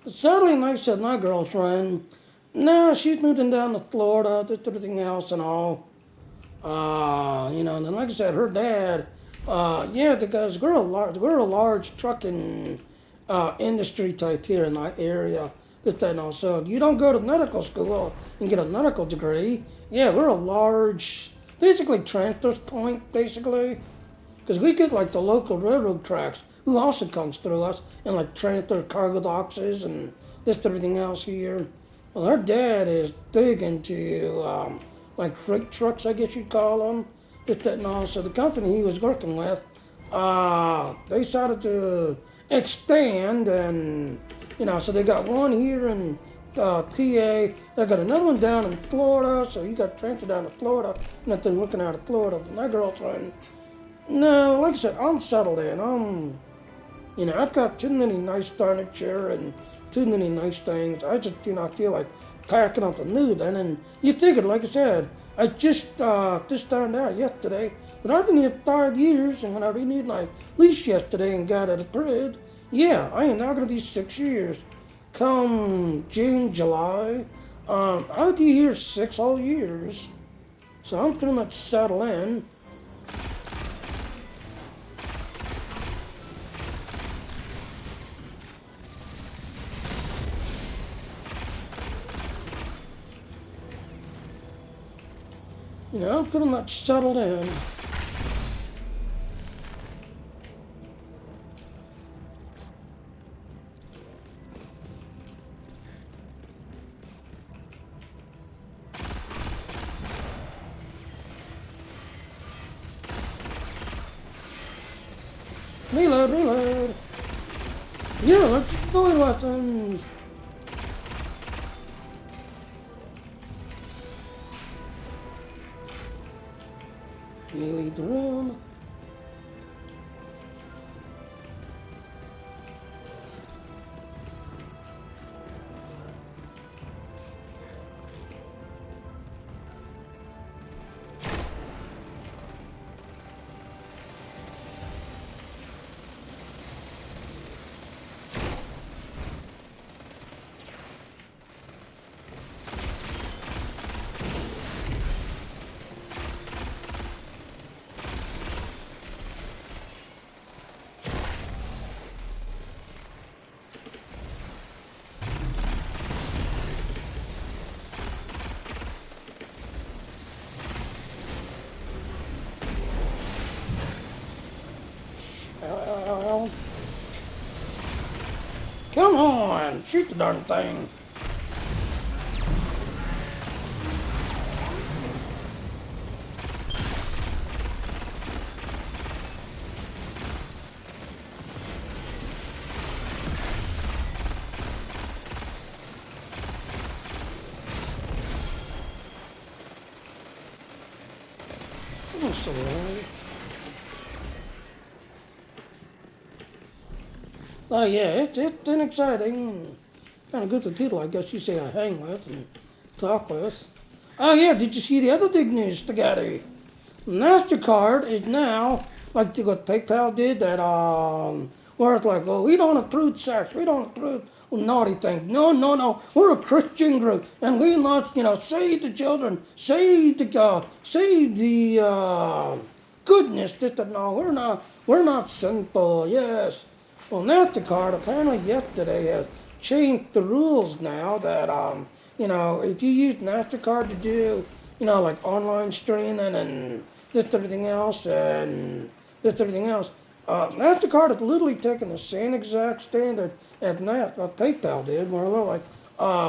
A: But sadly, like I said, my girlfriend, no, she's moving down to Florida, just everything else and all. And then like I said, her dad, yeah, because we're a large trucking industry type here in that area. So you don't go to medical school and get a medical degree. Yeah, we're a large, basically transfer point, basically. Because we get like the local railroad tracks, who also comes through us, and like transfer cargo boxes and this everything else here. Well, her dad is big into like freight trucks, I guess you'd call them. Just that and all. So the company he was working with, they started to expand, and so they got one here in PA. They got another one down in Florida. So you got transferred down to Florida, and then working out of Florida. But my girlfriend, no, like I said, I'm settled in. I've got too many nice furniture and too many nice things. I just do not feel like packing up a new then. And you figured, like I said, I just found out yesterday that I've been here 5 years, and when I renewed my lease yesterday and got it approved, yeah, I am now going to be 6 years. Come June, July, I'll be here 6 whole years. So I'm pretty much settled in. I'm pretty much settled in. Reload. Yeah, let's deploy weapons. You leave the room. Come on, shoot the darn thing. That's all right. Oh yeah, it's an exciting, kind of good to people, I guess you say I hang with and talk with. Oh yeah, did you see the other big news, Spaghetti? MasterCard is now, like what PayPal did, that, where it's like, well, we don't approve sex, we don't approve naughty things. No, no, no, we're a Christian group, and we must, save the children, save the God, save the, goodness, no, we're not sinful, yes. Well, MasterCard apparently yesterday has changed the rules now that, if you use MasterCard to do, like online streaming and this everything else and this everything else, MasterCard has literally taken the same exact standard as PayPal did, where they're like,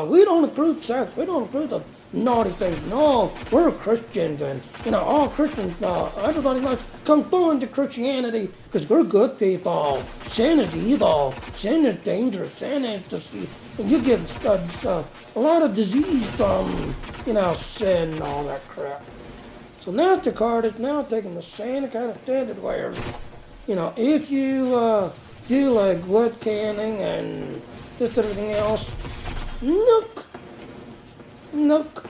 A: we don't approve sex, we don't approve the naughty things. No, we're Christians, and all Christians, everybody must conform to Christianity because we're good people. Sin is evil. Sin is dangerous. Sin is disease. And you get a lot of disease from sin and all that crap. So MasterCard is now taking the same kind of standard where if you do like wood canning and this everything else, nope. Nope.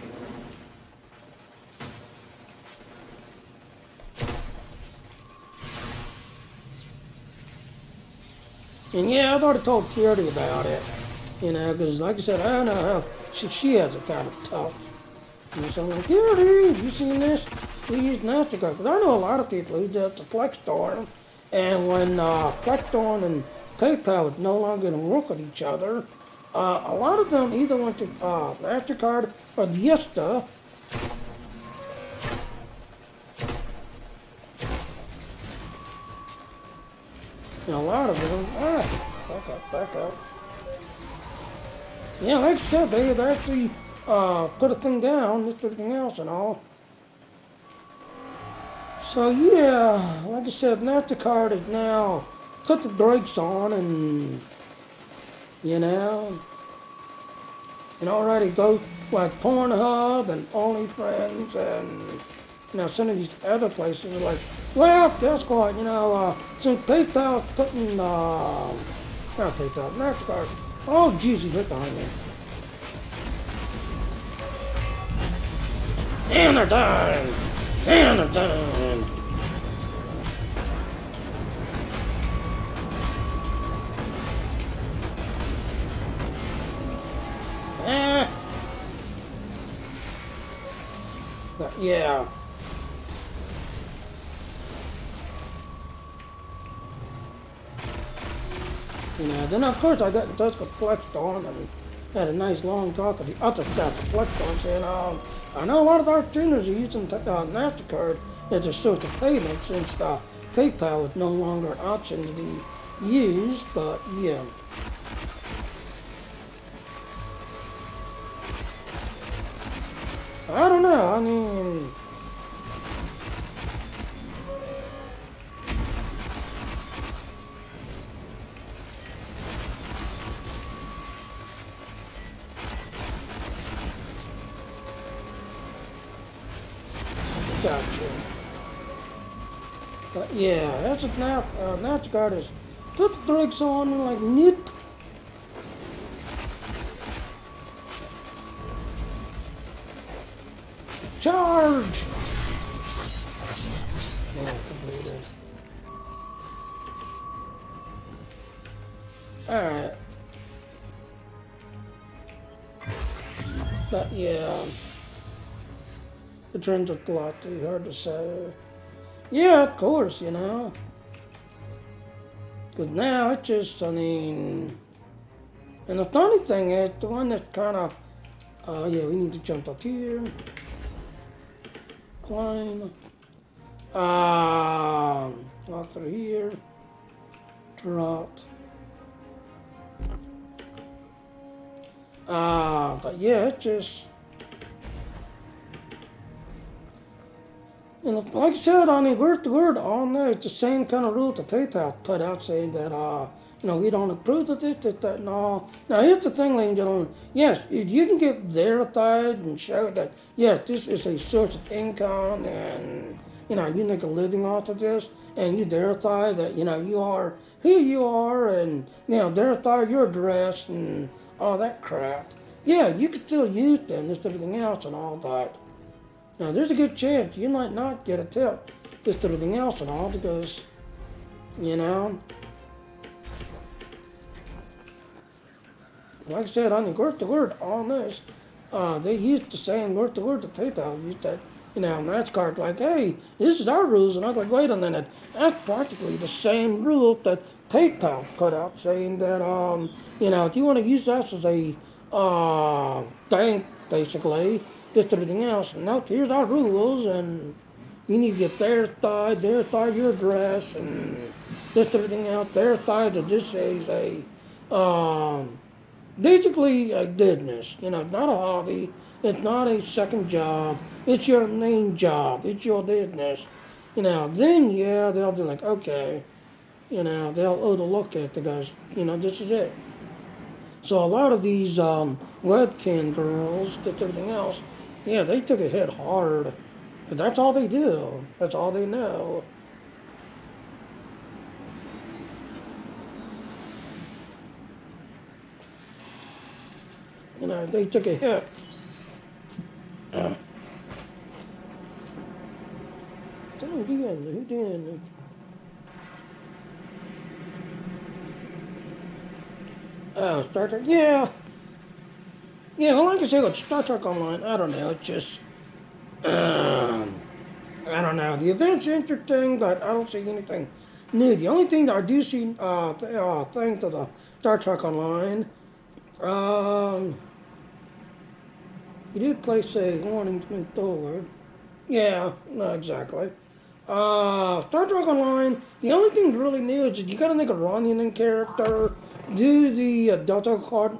A: And yeah, I've already told Purity about it, because like I said, I don't know how she has it kind of tough. And so I'm like, Purity, have you seen this? We use MasterCard. Because I know a lot of people who did the Flex Store, and when Flex Store and PayPal was no longer going to work with each other, a lot of them either went to MasterCard or Diesta. And a lot of them, back up. Yeah, like I said, they have actually put a thing down, just everything else and all. So yeah, like I said, MasterCard is now put the brakes on and already go like Pornhub and OnlyFriends and some of these other places are like, well, guess what, since PayPal's putting, not PayPal, MasterCard, oh Jesus, look behind me. And they're done! And they're done! But yeah. Then of course I got in touch with Flexstone and had a nice long talk with the other staff at Flexstone saying, I know a lot of our students are using MasterCard as a source of payment since PayPal is no longer an option to be used, but yeah. I don't know, I mean... Gotcha. But yeah, that's what MasterCard is. Put the brakes on and like, nip. Charge! Yeah, completed. Alright. But yeah. The trends are a lot too hard to say. Yeah, of course, Because now it's just, and the funny thing is, the one that's kind of, yeah, we need to jump up here. Climb. Walk through here. Drop. But yeah, it just, you know, like I said, I mean, word to word on there, it's the same kind of rule that PayPal put out saying that, you know, we don't approve of this, that, and all. Now, here's the thing, ladies and gentlemen. Yes, you can get verified and show that, yes, this is a source of income and, you know, you make a living off of this, and you verify that, you know, you are who you are, and, you know, verify your address and all that crap. Yeah, you can still use them, just everything else and all that. Now, there's a good chance you might not get a tip, just everything else and all, because, you know, like I said, on the word to word on this, they used the same word to word that PayPal used that, you know, MasterCard, like, hey, this is our rules. And I was like, wait a minute, that's practically the same rule that PayPal put out saying that, you know, if you want to use us as a bank, basically, just everything else, nope, here's our rules, and you need to get verify your address, and just everything else, verify that this is basically a business, you know, not a hobby. It's not a second job. It's your main job. It's your business. You know, then yeah, they'll be like, okay, you know, they'll overlook it because, you know, this is it. So a lot of these webcam girls, that's everything else, yeah, they took a hit hard. But that's all they do. That's all they know. You know, they took a hit. Who did? Oh, Star Trek. Yeah. Yeah, well, like I said, with Star Trek Online, I don't know. It's just, um, I don't know. The event's interesting, but I don't see anything new. The only thing that I do see, thing to the Star Trek Online, um, you did place a warning to move forward. Yeah, no, exactly. Star Trek Online, the only thing really new is that you gotta make a Romulan character, do the Delta Card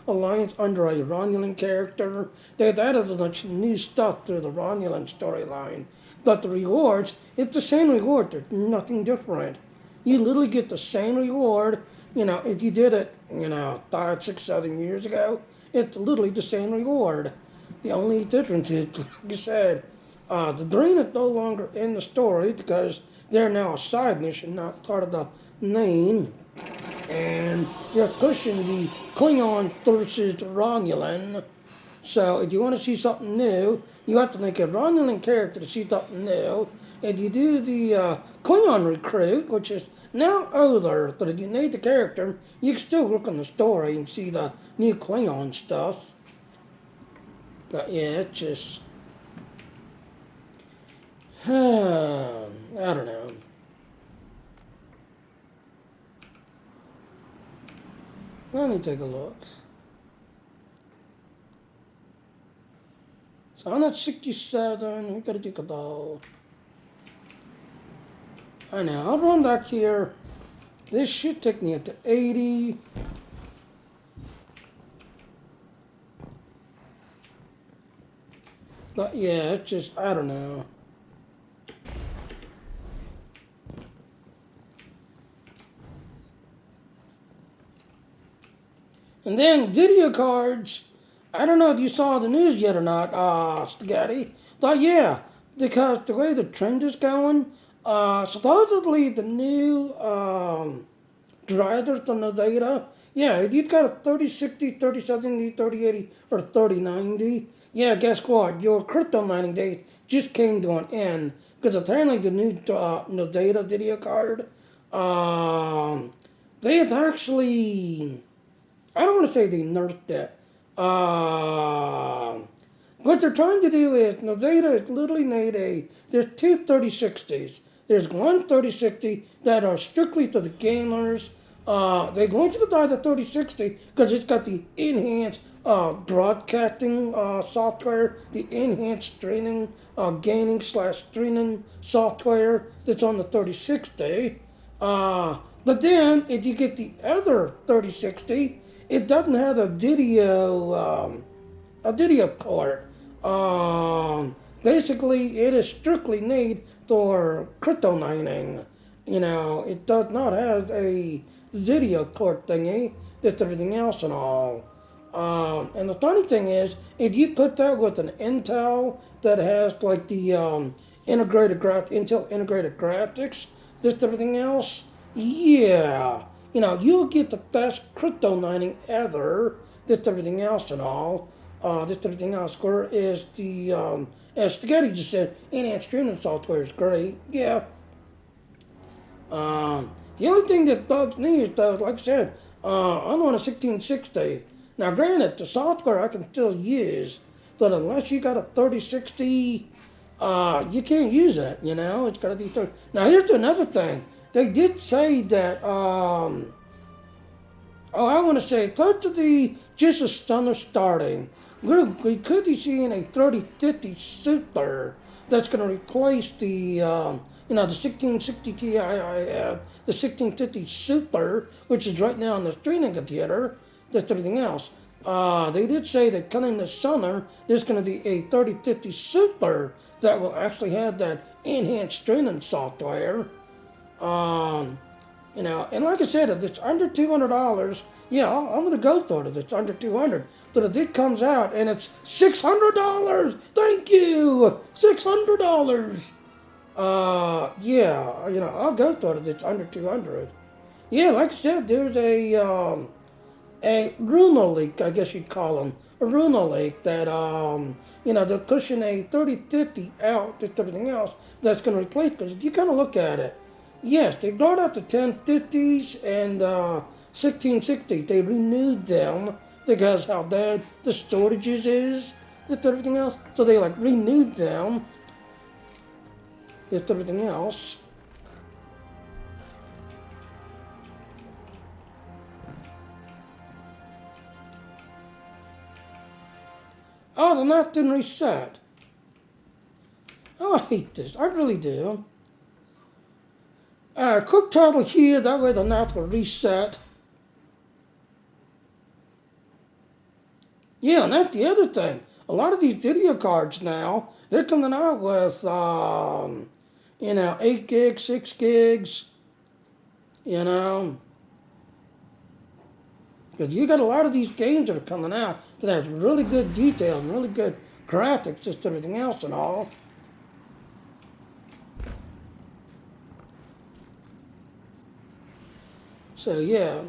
A: Alliance under a Romulan character. They've added a bunch of new stuff through the Romulan storyline. But the rewards, it's the same reward, there's nothing different. You literally get the same reward, you know, if you did it, you know, 5, 6, 7 years ago, it's literally the same reward. The only difference is, like you said, the Green is no longer in the story because they're now a side mission, not part of the main. And they're pushing the Klingon versus the Romulan. So if you want to see something new, you have to make a Romulan character to see something new. If you do the Klingon recruit, which is now older, but if you made the character, you can still look on the story and see the new Klingon stuff. But yeah, it's just, I don't know. Let me take a look. So I'm at 67. We gotta take a ball. I know. I'll run back here. This should take me up to 80. But yeah, it's just, I don't know. And then video cards. I don't know if you saw the news yet or not, Spaghetti. But yeah, because the way the trend is going, supposedly the new drivers on the data, yeah, if you've got a 3060, 3070, 3080, or 3090, yeah, guess what? Your crypto mining days just came to an end. Because apparently the new data video card, they have actually, I don't want to say they nerfed it. What they're trying to do is, Nevada has literally made there's two 3060s. There's one 3060 that are strictly to the gamers. They're going to buy the 3060 because it's got the enhanced broadcasting software, the enhanced streaming, gaming slash streaming software that's on the 3060. But then, if you get the other 3060, it doesn't have a video port. Basically, it is strictly made for crypto mining. It does not have a video port thingy. That's everything else and all. And the funny thing is, if you put that with an Intel that has like the Intel integrated graphics, that's everything else, yeah, you'll get the best crypto mining ever. That's everything else and all. That's everything else. Square is as Spaghetti just said, enhanced streaming software is great. Yeah. The only thing that bugs me is, though, like I said, I'm on a 1660. Now, granted, the software I can still use, but unless you got a 3060, you can't use it. It's got to be 30. Now, here's another thing. They did say that. I want to say, close to the just a stunner starting. We could be seeing a 3050 Super that's going to replace the 1660 Ti I have, the 1650 Super, which is right now on the streaming computer. That's everything else. They did say that coming this summer, there's going to be a 3050 Super that will actually have that enhanced streaming software. Um, and like I said, if it's under $200, yeah, I'm gonna go for it if it's under 200. But if it comes out and it's $600, thank you, $600. Yeah, I'll go for it if it's under 200. Yeah, like I said, there's a rumor leak, I guess you'd call them, a rumor leak that they're pushing a 3050 out, just everything else that's going to replace. Because if you kind of look at it, yes, they brought out the 1050s and 1660. They renewed them because how bad the storages is, just everything else. So they like renewed them, just everything else. Oh, the map didn't reset. Oh, I hate this. I really do. Quick toggle here, that way the map will reset. Yeah, and that's the other thing. A lot of these video cards now, they're coming out with, 8 gigs, 6 gigs, Because you got a lot of these games that are coming out that has really good detail and really good graphics, just everything else and all. So yeah.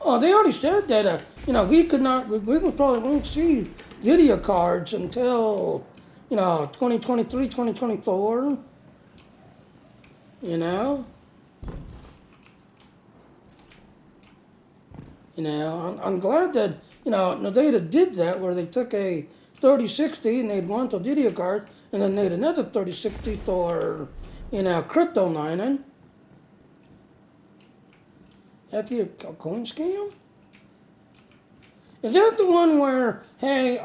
A: Oh, they already said that we probably won't see video cards until 2023, 2024. You know. I'm glad that Nvidia did that, where they took a 3060 and they'd want a video card, and then made another 3060 for crypto mining. That the coin scam? Is that the one where, hey,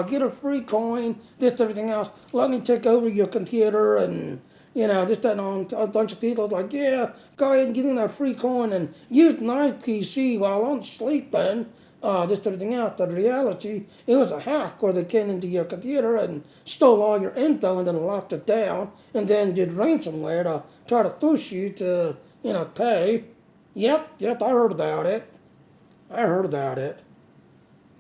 A: get a free coin, this, everything else, let me take over your computer and, this, that, and a bunch of people like, yeah, go ahead and get in that free coin and use my PC while I'm sleeping, this, everything else. The reality, it was a hack where they came into your computer and stole all your info and then locked it down and then did ransomware to try to force you to, pay. Yep, I heard about it.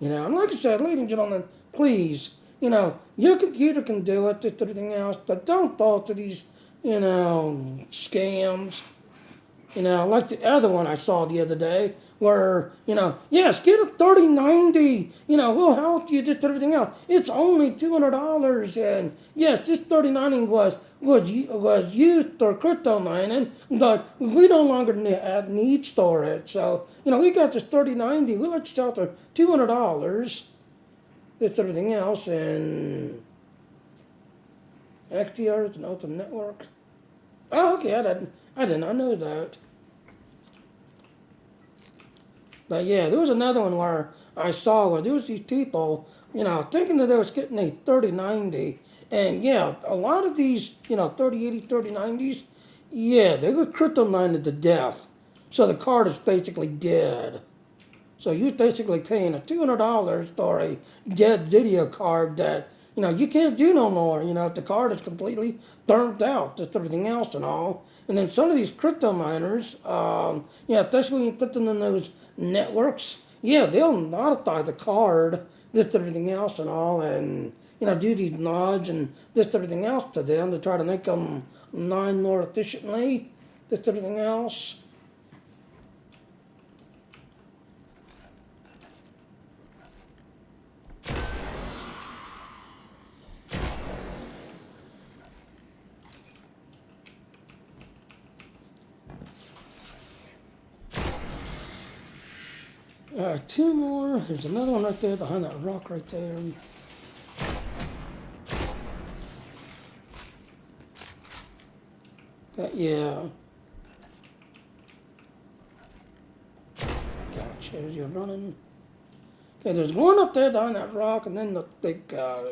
A: And like I said, ladies and gentlemen, please, your computer can do it, just everything else, but don't fall to these, scams. Like the other one I saw the other day, where, yes, get a 3090, we'll help you, just everything else. It's only $200, and yes, this 3090 was used for crypto mining, but we no longer need storage. So, we got this 3090, we'll let you sell for $200, just everything else, and XDR is an open network. Oh, okay, I did not know that. But yeah, there was another one where I saw where there was these people, thinking that they was getting a 3090. And yeah, a lot of these, 3080, 3090s, yeah, they were crypto mined to death. So the card is basically dead. So you're basically paying a $200 for a dead video card that, you can't do no more. If the card is completely burnt out, just everything else and all. And then some of these crypto miners, especially when you put them in those networks, yeah, they'll modify the card, just everything else and all, and, do these nods and just everything else to them to try to make them mine more efficiently, just everything else. 2 more. There's another one right there behind that rock right there. Yeah. Gotcha. You're running. Okay, there's one up there behind that rock, and then the big guy.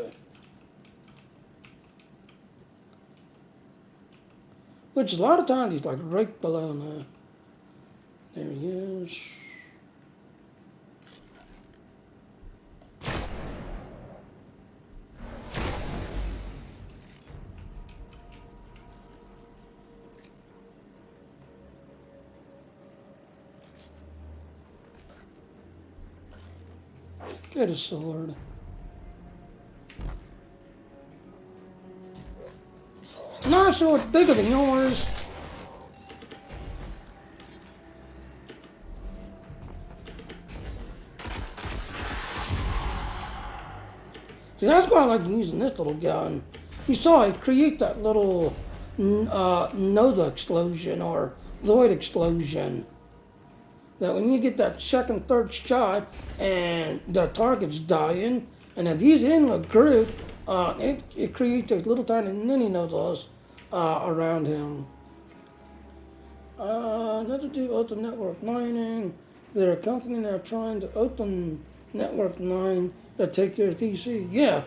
A: Which a lot of times he's like right below now. There he is. Get a sword. Not so it's bigger than yours. See, that's why I like using this little gun. You saw it create that little nova explosion or void explosion. That when you get that second, third shot and the target's dying, and then these in a group, it creates those little tiny mini novas around him. Another do open network mining. They're a company now trying to open network mine that take your PC. Yeah,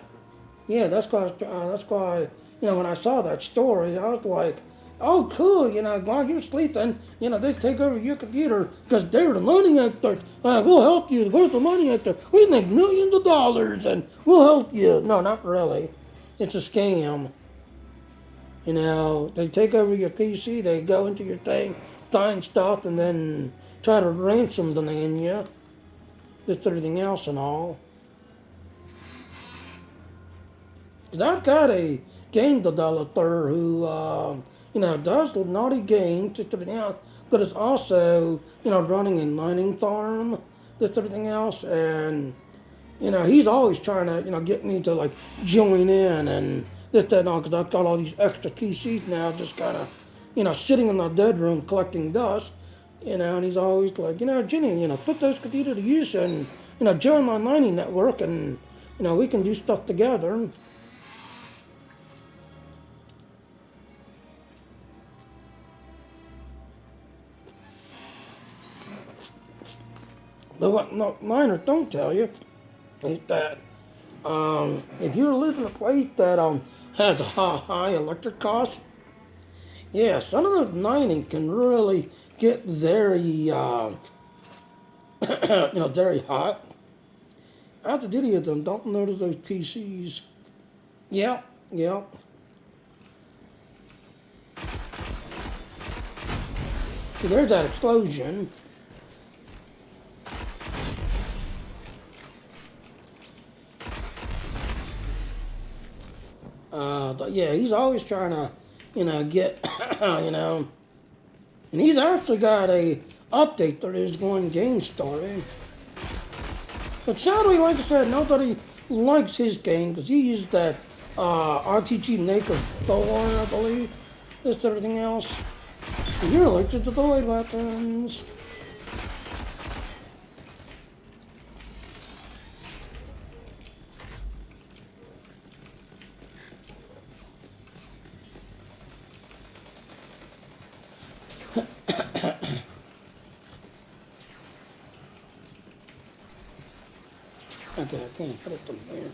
A: that's why, when I saw that story, I was like, oh, cool, while you're sleeping, they take over your computer because they're the money experts. We'll help you. We're the money experts. We make millions of dollars and we'll help you. No, not really. It's a scam. They take over your PC, they go into your thing, find stuff, and then try to ransom demand you. Just everything else and all. 'Cause I've got a game developer who, does naughty games, just everything else, but it's also, running a mining farm, just everything else, and, he's always trying to, get me to, like, join in and this, that, and all, because I've got all these extra PCs now just kind of, sitting in my bedroom collecting dust, and he's always like, Jenny, put those computers to use and, join my mining network and, we can do stuff together. But what miners don't tell you is that if you're living in a place that has a high electric cost, yeah, some of the mining can really get very, very hot. After video of them, don't notice those PCs. Yeah. See, there's that explosion. But yeah, he's always trying to, get, and he's actually got a update for his one game story. But sadly, like I said, nobody likes his game because he used that RPG Maker 4, I believe. This everything else. And you're allergic to void weapons. Okay, I can't put it from here.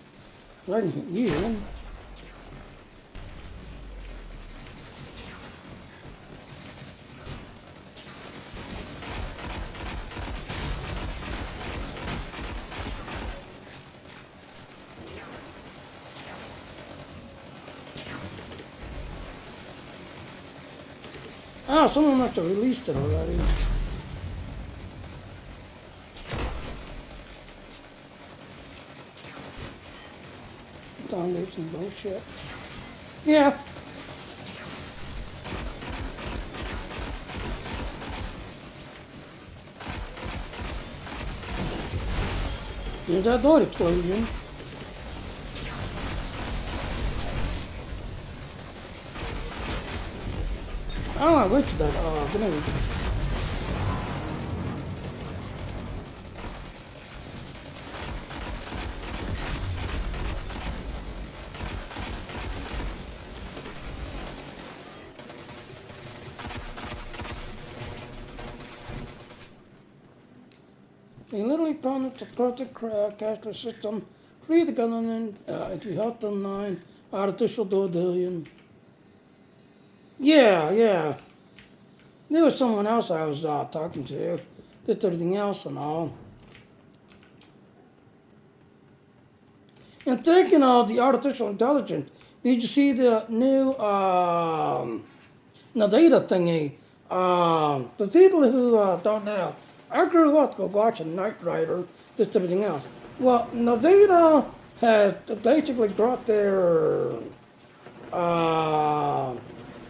A: I can hit you. Oh, someone must have released it already. Foundation bullshit. Yeah. Here's that door explosion. Oh, I wish that. Oh, grenade. They literally promised to protect cashless system, free the government, to help them nine artificial billion. Yeah, yeah. There was someone else I was talking to. Did everything else and all. And thinking of the artificial intelligence, did you see the new the data thingy? The people who don't know, I grew up watching Knight Rider, just everything else. Well, Nvidia has basically brought their uh,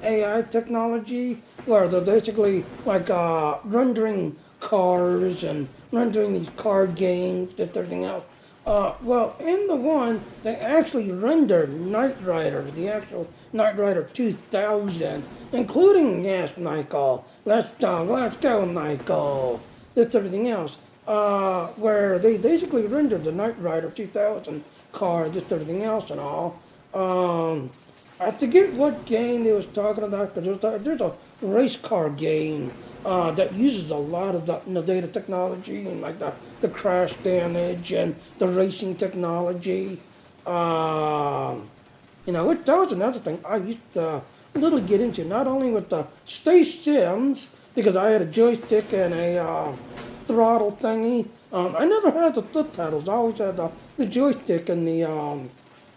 A: AI technology where they're basically like rendering cars and rendering these card games, just everything else. Well, in the one, they actually rendered Knight Rider, the actual Knight Rider 2000, including yes, Michael. Let's go, Michael. That's everything else. Where they basically rendered the Knight Rider 2000 car, just everything else and all. I forget what game they was talking about, but there's a race car game that uses a lot of the data technology and like the crash damage and the racing technology. That was another thing I used to really get into, not only with the Space Sims, because I had a joystick and a throttle thingy. I never had the foot pedals. I always had the joystick and the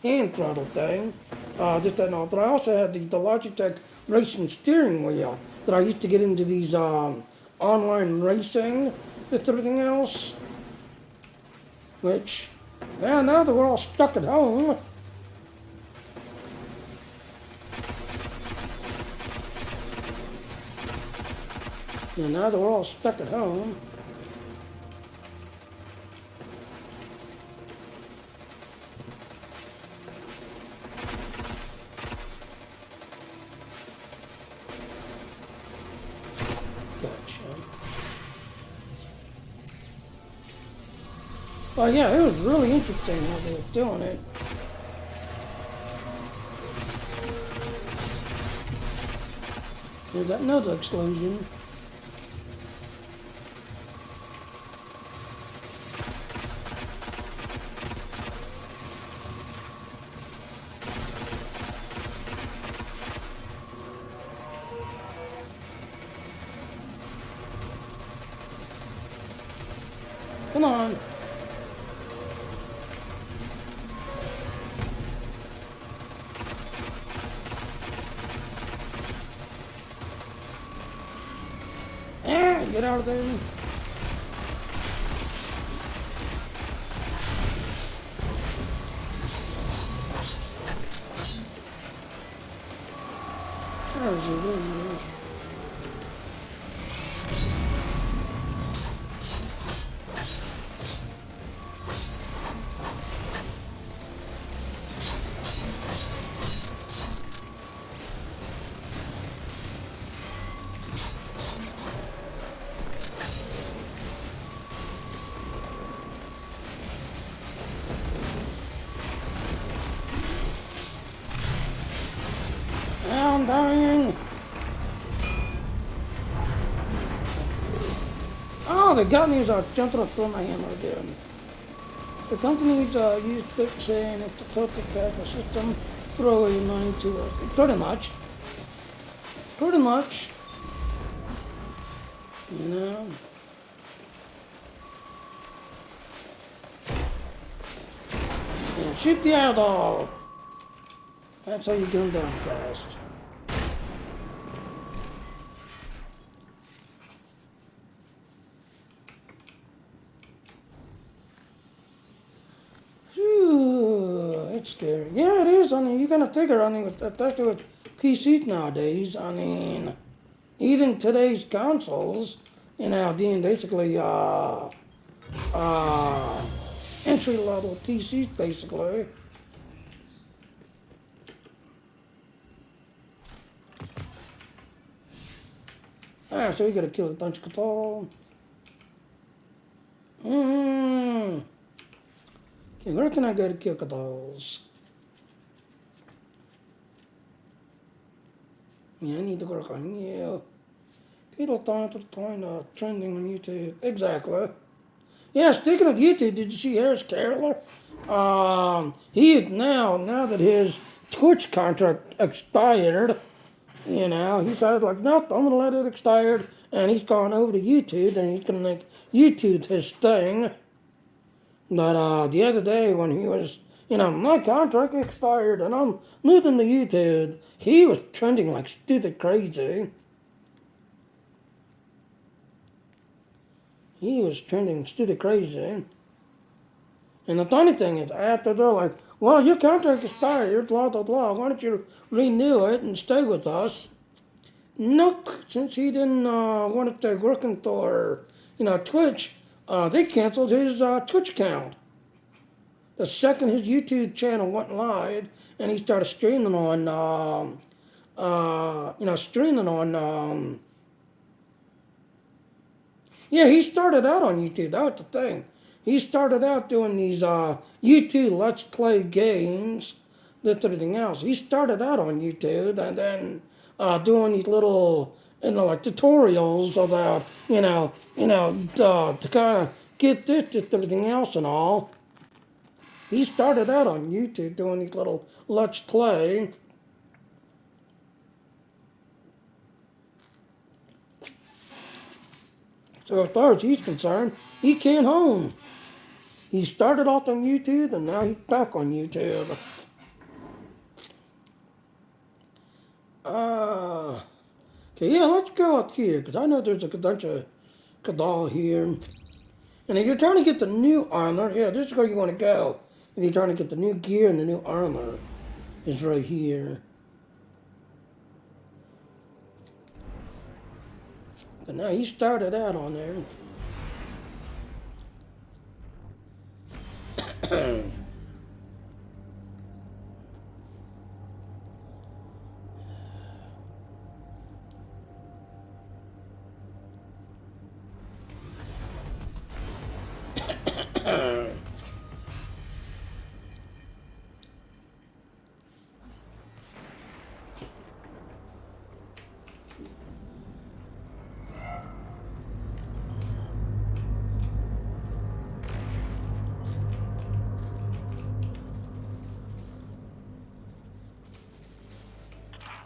A: hand throttle thing. Just that and all. But I also had the Logitech racing steering wheel that I used to get into these online racing, just everything else. Which, yeah, now that we're all stuck at home. Yeah, now that we're all stuck at home. Well, yeah, it was really interesting how they were doing it. There's another explosion. Come on. Get out of there. There's a window. I'm dying. Oh, the companies are jumping up through my hammer again. The companies use saying it's the perfect capital system, throw your money to it. Pretty much. Pretty much. You know. Yeah, shoot the eyeball. That's how you get them down fast. It's scary. Yeah, it is. I mean, you gotta figure. I mean, especially with PCs nowadays. I mean, even today's consoles, being basically entry level PCs basically. So we gotta kill a bunch of Cthulhu. Okay, where can I go to kill Cthulhus? Yeah, I need to work on you. People thought it was trending on YouTube. Exactly. Yeah, speaking of YouTube, did you see Harris Carroll? He is now that his Twitch contract expired, he said like, nope, I'm gonna let it expire, and he's gone over to YouTube, and he's gonna make YouTube his thing. But the other day when he was, my contract expired, and I'm moving to YouTube, he was trending like stupid crazy. He was trending stupid crazy. And the funny thing is, after they're like, well, your contract expired, blah, blah, blah, why don't you renew it and stay with us? Nope, since he didn't want to stay working for, Twitch, they canceled his Twitch account. The second his YouTube channel went live and he started streaming on, yeah, he started out on YouTube. That was the thing. He started out doing these YouTube Let's Play games, this everything else. He started out on YouTube and then doing these little, like tutorials about, to kind of get this, everything else and all. He started out on YouTube doing these little Let's Play. So as far as he's concerned, he can't home. He started off on YouTube and now he's back on YouTube. Okay, yeah, let's go up here, because I know there's a bunch of Kadal here. And if you're trying to get the new armor, yeah, this is where you want to go. If you're trying to get the new gear and the new armor, is right here. But now he started out on there.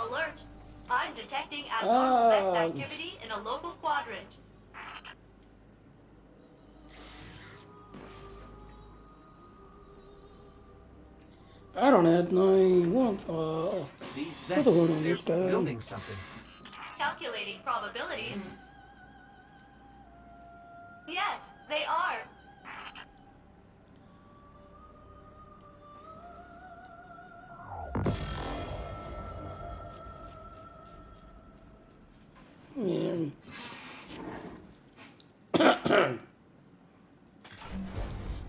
C: Alert! I'm detecting abnormal Vex activity in a local quadrant.
A: I don't have no one.
D: These
A: What's the word on
D: they're
A: this guy?
D: building something.
C: Calculating probabilities. Yes, they are.
A: Yeah.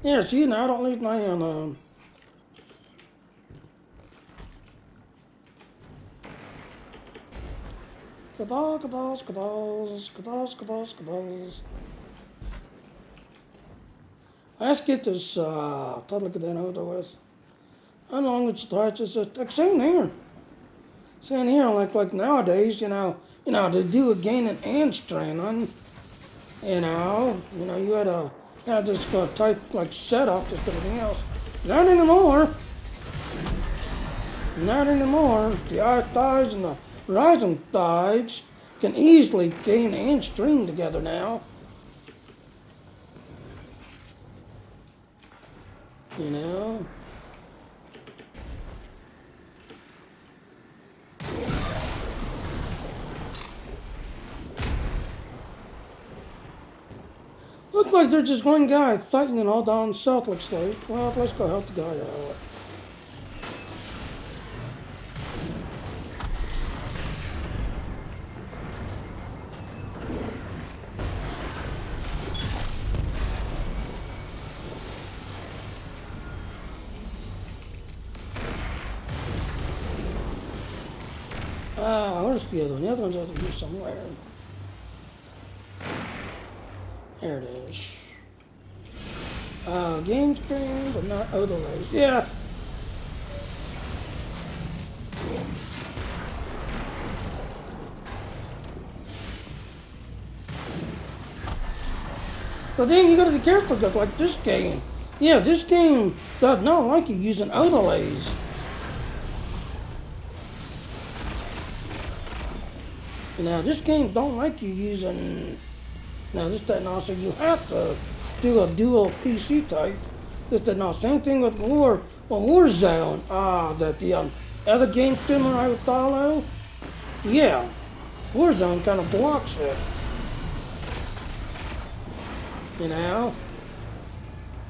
A: Yeah, see, now I don't leave my Kadals. Let's get this totally get that over with. How long it starts is just like same here. Same here, like nowadays, to do a gaining and straining, you had to have this type like setup, just everything else. Not anymore. Not anymore. The eye thighs and the rising thighs can easily gain and string together now. You know? Looks like there's just one guy fighting it all down south, looks like. Well, let's go help the guy out. Where's the other one? The other one's over here somewhere. There it is. Game screen, but not overlays. Yeah. But then you gotta be careful, just like this game. Yeah, this game does not like you using overlays. Now, this game don't like you using... Now, this that not so you have to do a dual PC type. This that not same thing with Warzone. That the other game streamer I would follow. Yeah, Warzone kind of blocks it. You know,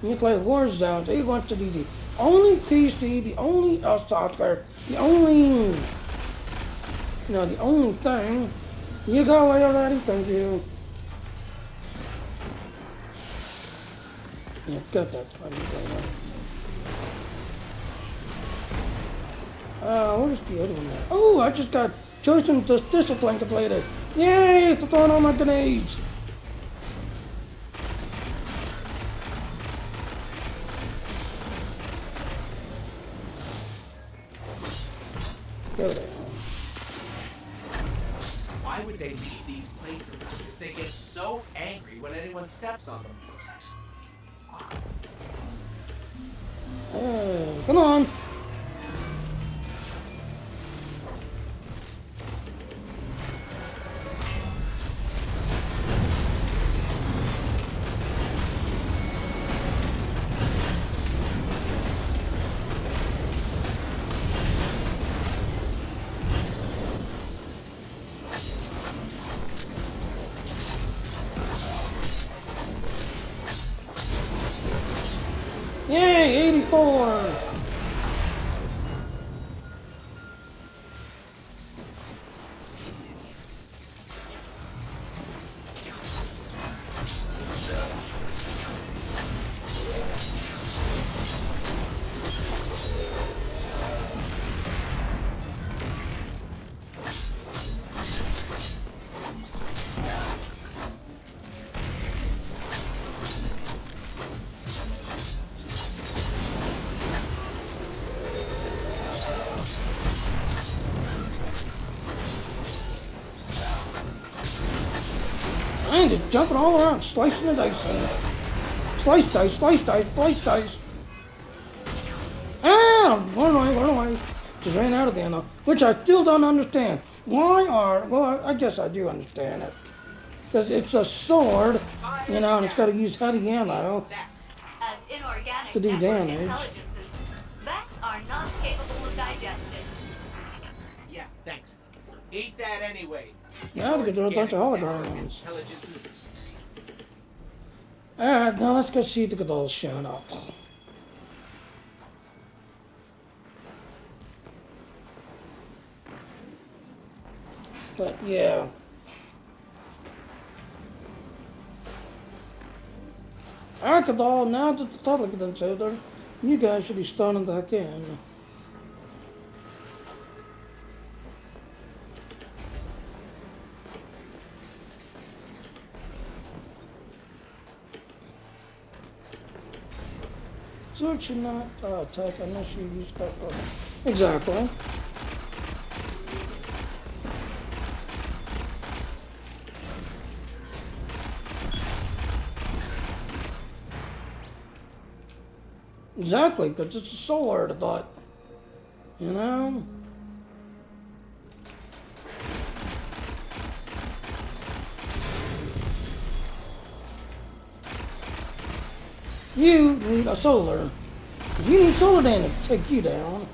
A: you play Warzone, they want to be the only PC, the only software, the only, the only thing. You go away already, thank you. Yeah, got that funny thing. Where's the other one at? Oh, I just got chosen discipline completed. Yay, it's throwing all my grenades. Go down.
D: Why would they leave these plates around if they get so angry when anyone steps on them?
A: Come on. Yay, 84! I ain't just jumping all around, slicing the dice in it. Slice dice, slice dice, slice dice. Run away. Just ran out of the ammo, which I still don't understand. Well, I guess I do understand it. Because it's a sword, and it's got to use heavy ammo
C: As inorganic
A: to do
C: network
A: damage.
C: intelligences, Vex are not capable of digestion.
D: Yeah, thanks. Eat that anyway.
A: Now because there's a bunch of
D: Organic network
A: holograms.
D: intelligences.
A: Alright, now let's go see if the Godol's showing up. But yeah. Alcadol, now that the public has done there, you guys should be starting back in. So it should not attack unless you use that button. Exactly. Exactly, because it's a sword, I thought. You know? You need a solar. You need solar damage to take you down.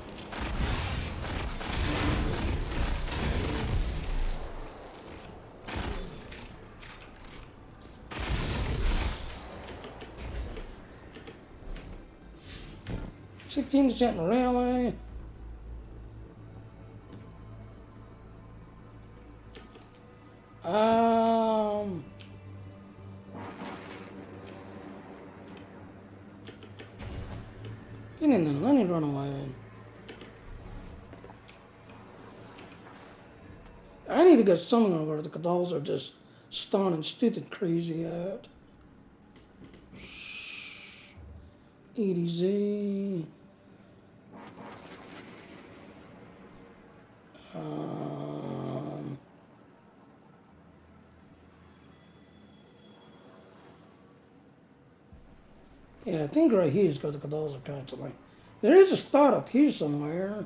A: $16 in rally. Get in there, let me run away. I need to get somewhere where the dolls are just stoning stupid crazy at. EDZ. Yeah, I think right here is because the dolls are constantly. There is a start up here somewhere.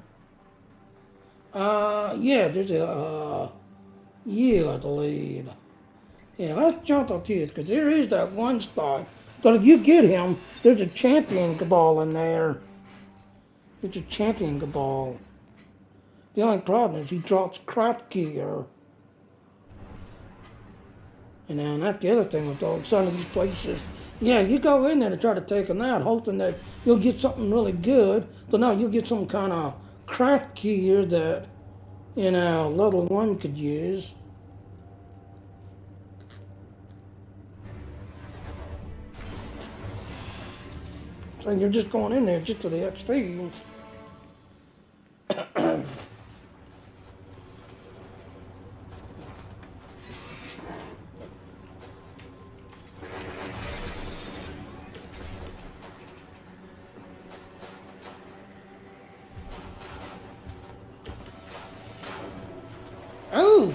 A: Yeah, there's a, I believe. Yeah, let's jump up here, because there is that one spot. But if you get him, there's a champion cabal in there. There's a champion cabal. The only problem is he drops crap gear. And then that's the other thing with all some of these places. Yeah, you go in there to try to take them out, hoping that you'll get something really good. But no, you'll get some kind of crap gear that, level 1 could use. So you're just going in there just for the XP. Oh!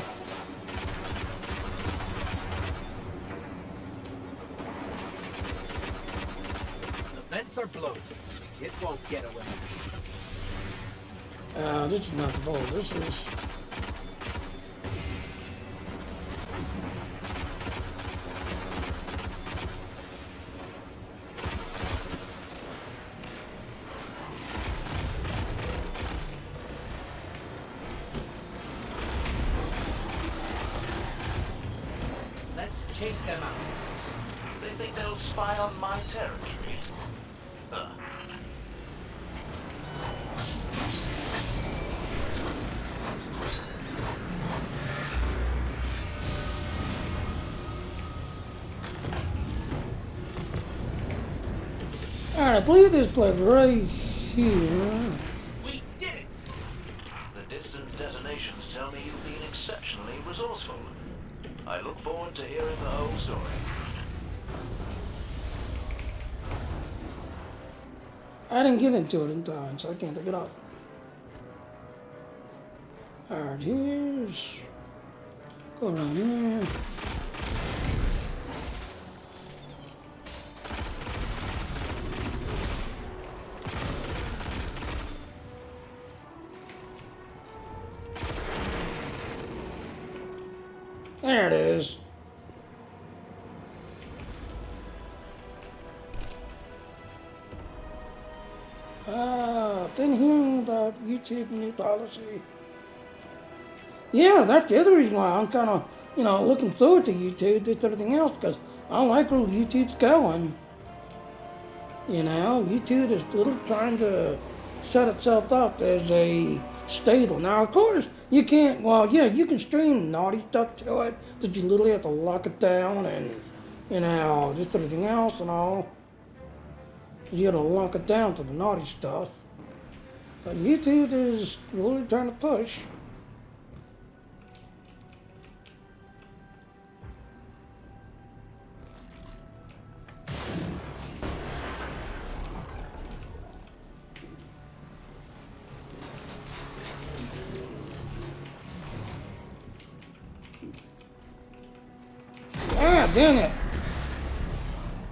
D: The vents are bloated. It won't get away.
A: This is not the bowl. This is.
D: Let's chase them out.
B: They think they'll spy on my territory. Huh.
A: Alright, I believe this place right here.
D: We did it!
B: The distant detonations tell me you've been exceptionally resourceful. I look forward to hearing the whole story.
A: I didn't get into it in time, so I can't pick it up. Alright, here's. Go around here. There it is. Didn't hear about YouTube new policy. Yeah, that's the other reason why I'm kind of, looking forward to YouTube, just everything else, because I like where YouTube's going. YouTube is little trying to set itself up as a stable. Now, of course, you can't, well, yeah, you can stream naughty stuff to it, but you literally have to lock it down and, just everything else and all. You gotta lock it down for the naughty stuff. But YouTube is really trying to push. Ah, damn it!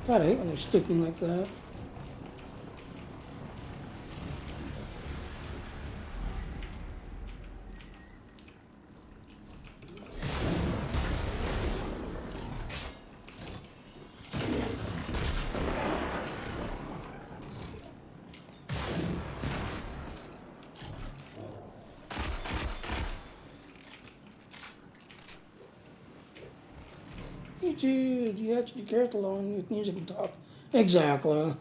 A: God, I hate when they're sticking like that. You have to be careful on with music and talk. Exactly.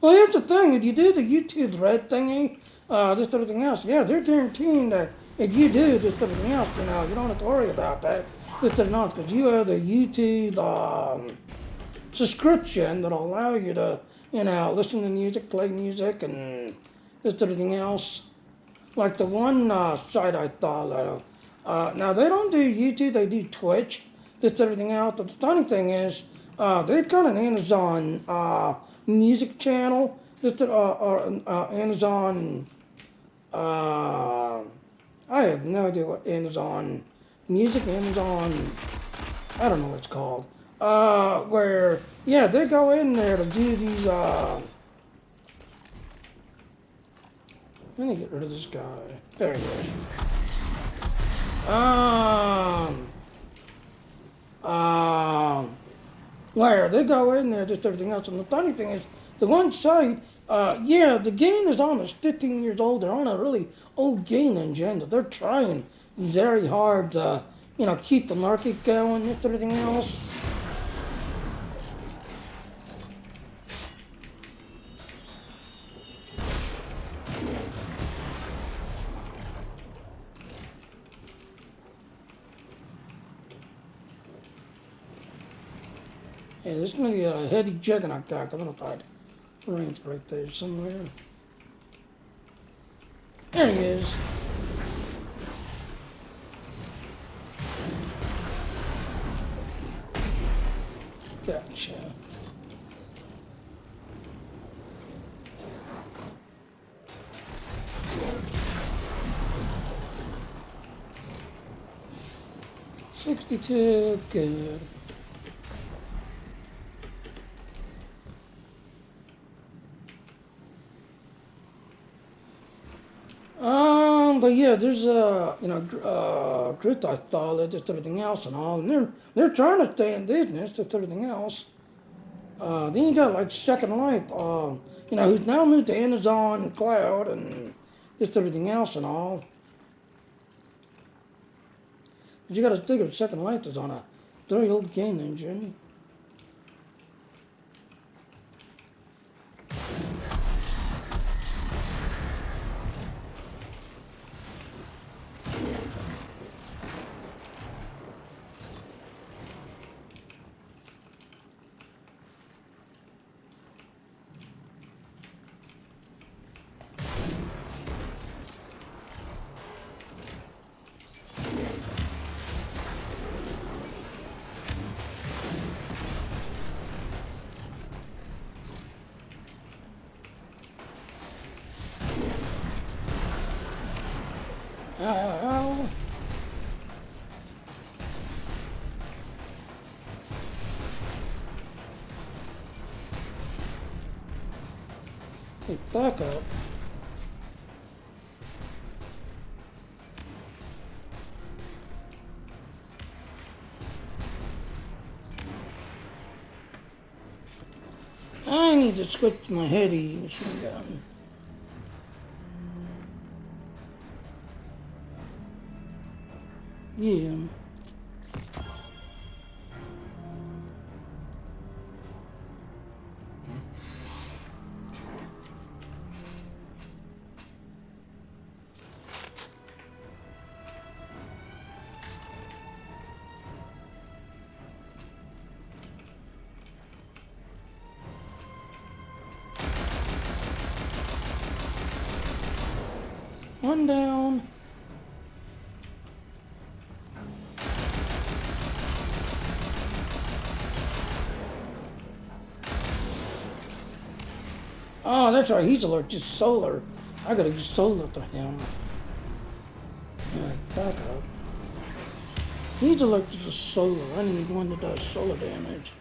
A: Well, here's the thing. If you do the YouTube red thingy, just everything else, yeah, they're guaranteeing that if you do just everything else, you don't have to worry about that. Just not because you have the YouTube subscription that'll allow you to, listen to music, play music, and just everything else. Like the one site I thought Now they don't do YouTube, they do Twitch. That's everything else. But the funny thing is, they've got an Amazon music channel. That's or Amazon. I have no idea what Amazon music, Amazon. I don't know what it's called. Where yeah, they go in there to do these. Let me get rid of this guy. There he is. Where they go in there, just everything else. And the funny thing is, the one site, yeah, the game is almost 15 years old. They're on a really old game engine that they're trying very hard to, keep the market going and everything else. Yeah, there's gonna be a heavy juggernaut guy coming up right. Range right there somewhere. There he is. Gotcha. $62, good. But yeah, there's Grit I thought, just everything else and all, and they're trying to stay in business, just everything else. Then you got like Second Life, who's now moved to Amazon Cloud and just everything else and all. But you got to figure Second Life is on a very old game engine. Ow. Pick back up. I need to switch my heavy machine gun. Yeah. One down. Oh, that's right. He's allergic to solar. I gotta use solar to him. Alright, back up. He's allergic to solar. I need one that does solar damage.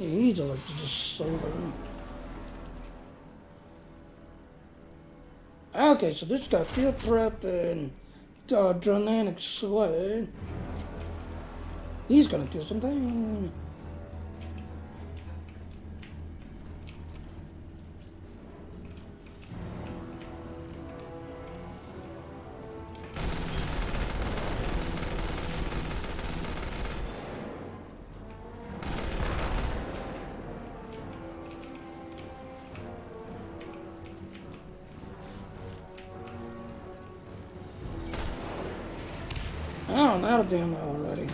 A: Yeah, he's allergic to solar. Okay, so this got field prep and dronic sway. He's gonna do something. I'm out of ammo already.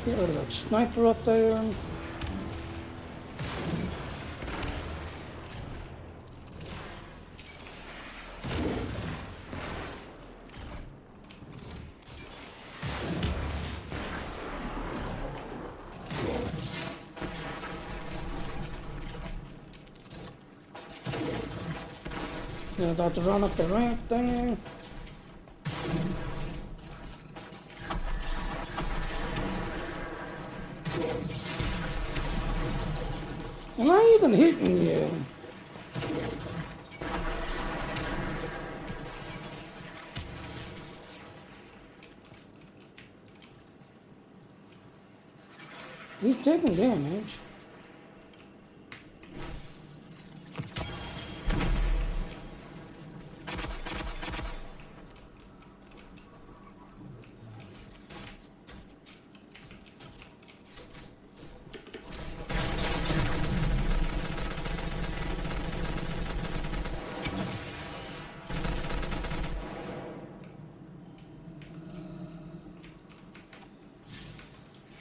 A: Get rid of that sniper up there. Now about to run up the ramp there. Am I even hitting you? He's taking damage.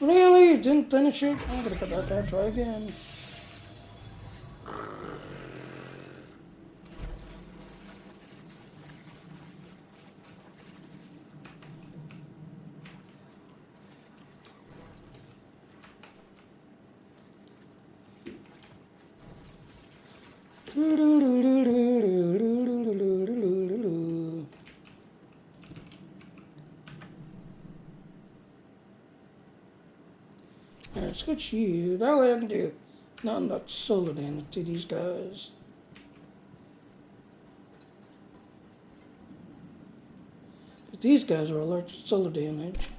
A: Really? It didn't finish it? I'm gonna put that there, try again. Alright, switch you. That way I can do nothing but solo damage to these guys. But these guys are allergic to solo damage.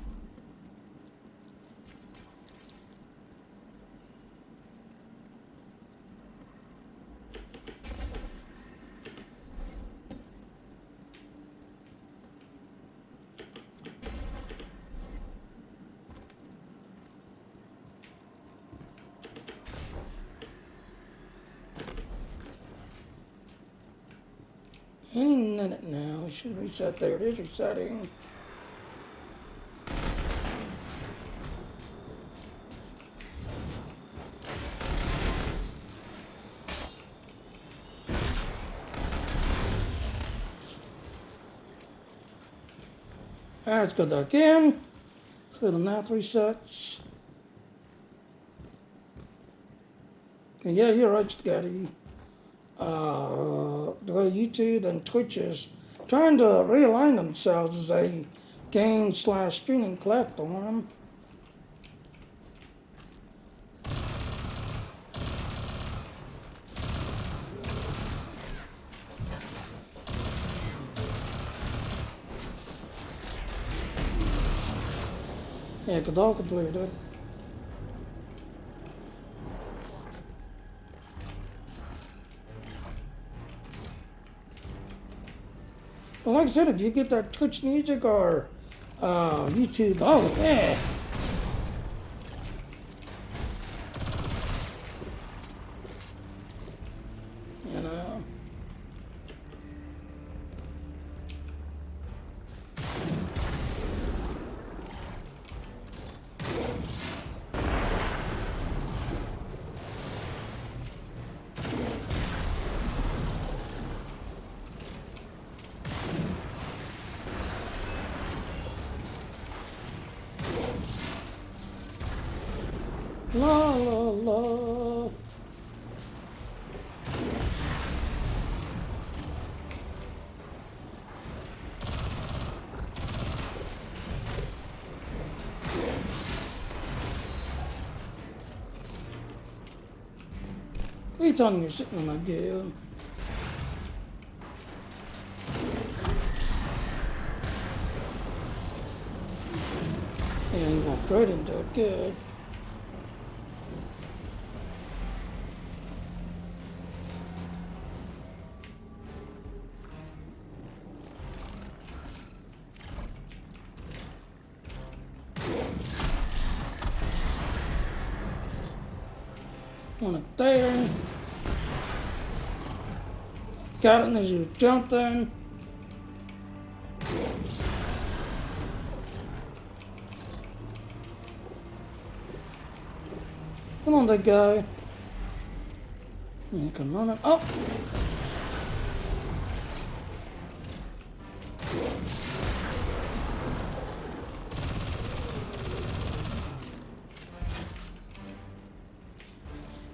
A: Any minute now, it should reset. There it is resetting. Alright, let's go back in. So the math resets. And yeah, you're right, Scotty. The way YouTube and Twitch is trying to realign themselves as a game/streaming platform. Yeah, because all completed. Well, like I said, if you get that Twitch music or YouTube, oh yeah. You know. La la la. Please tell me you're sitting on my game. Yeah, you walked right into it. Good. One up there. Got it as you jumped in. Come on, big guy. You can run it up.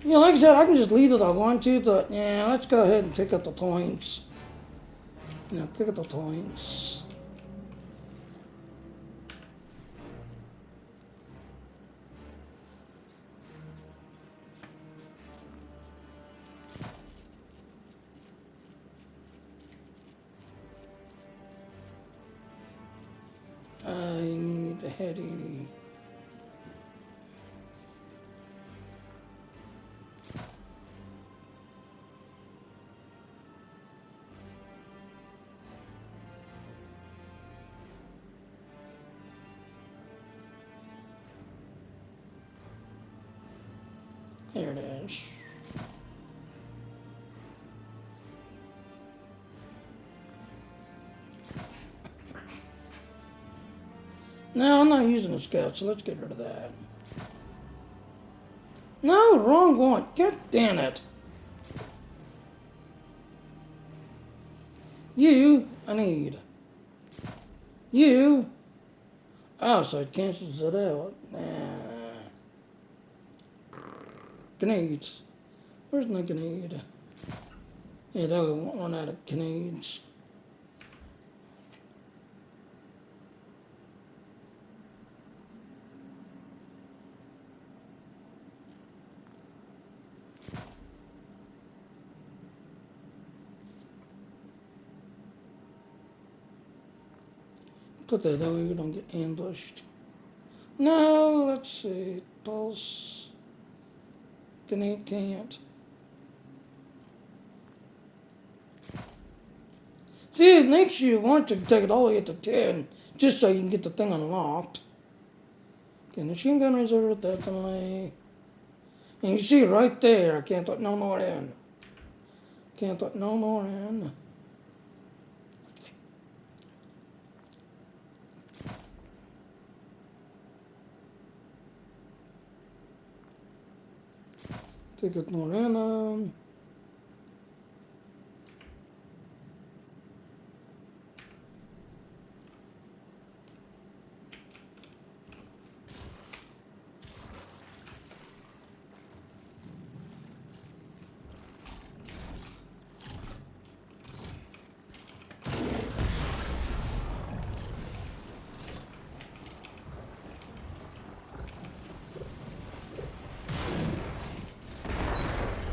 A: Yeah, like I said, I can just leave it if I want to, but yeah, let's go ahead and pick up the points. Yeah, pick up the points. I need a heady. There it is. No, I'm not using the scout, so let's get rid of that. No, wrong one. God damn it. You, I need. You. Oh, so it cancels it out. Nah. Grenades. Where's my grenade? Yeah, that won't run out of grenades. Put that way we don't get ambushed. No, let's see. Pulse. Grenade can't. See, it makes you want to take it all the way up to 10, just so you can get the thing unlocked. Okay, machine gun reserve definitely. And you see right there, I can't put no more in. Can't put no more in. Take it more in.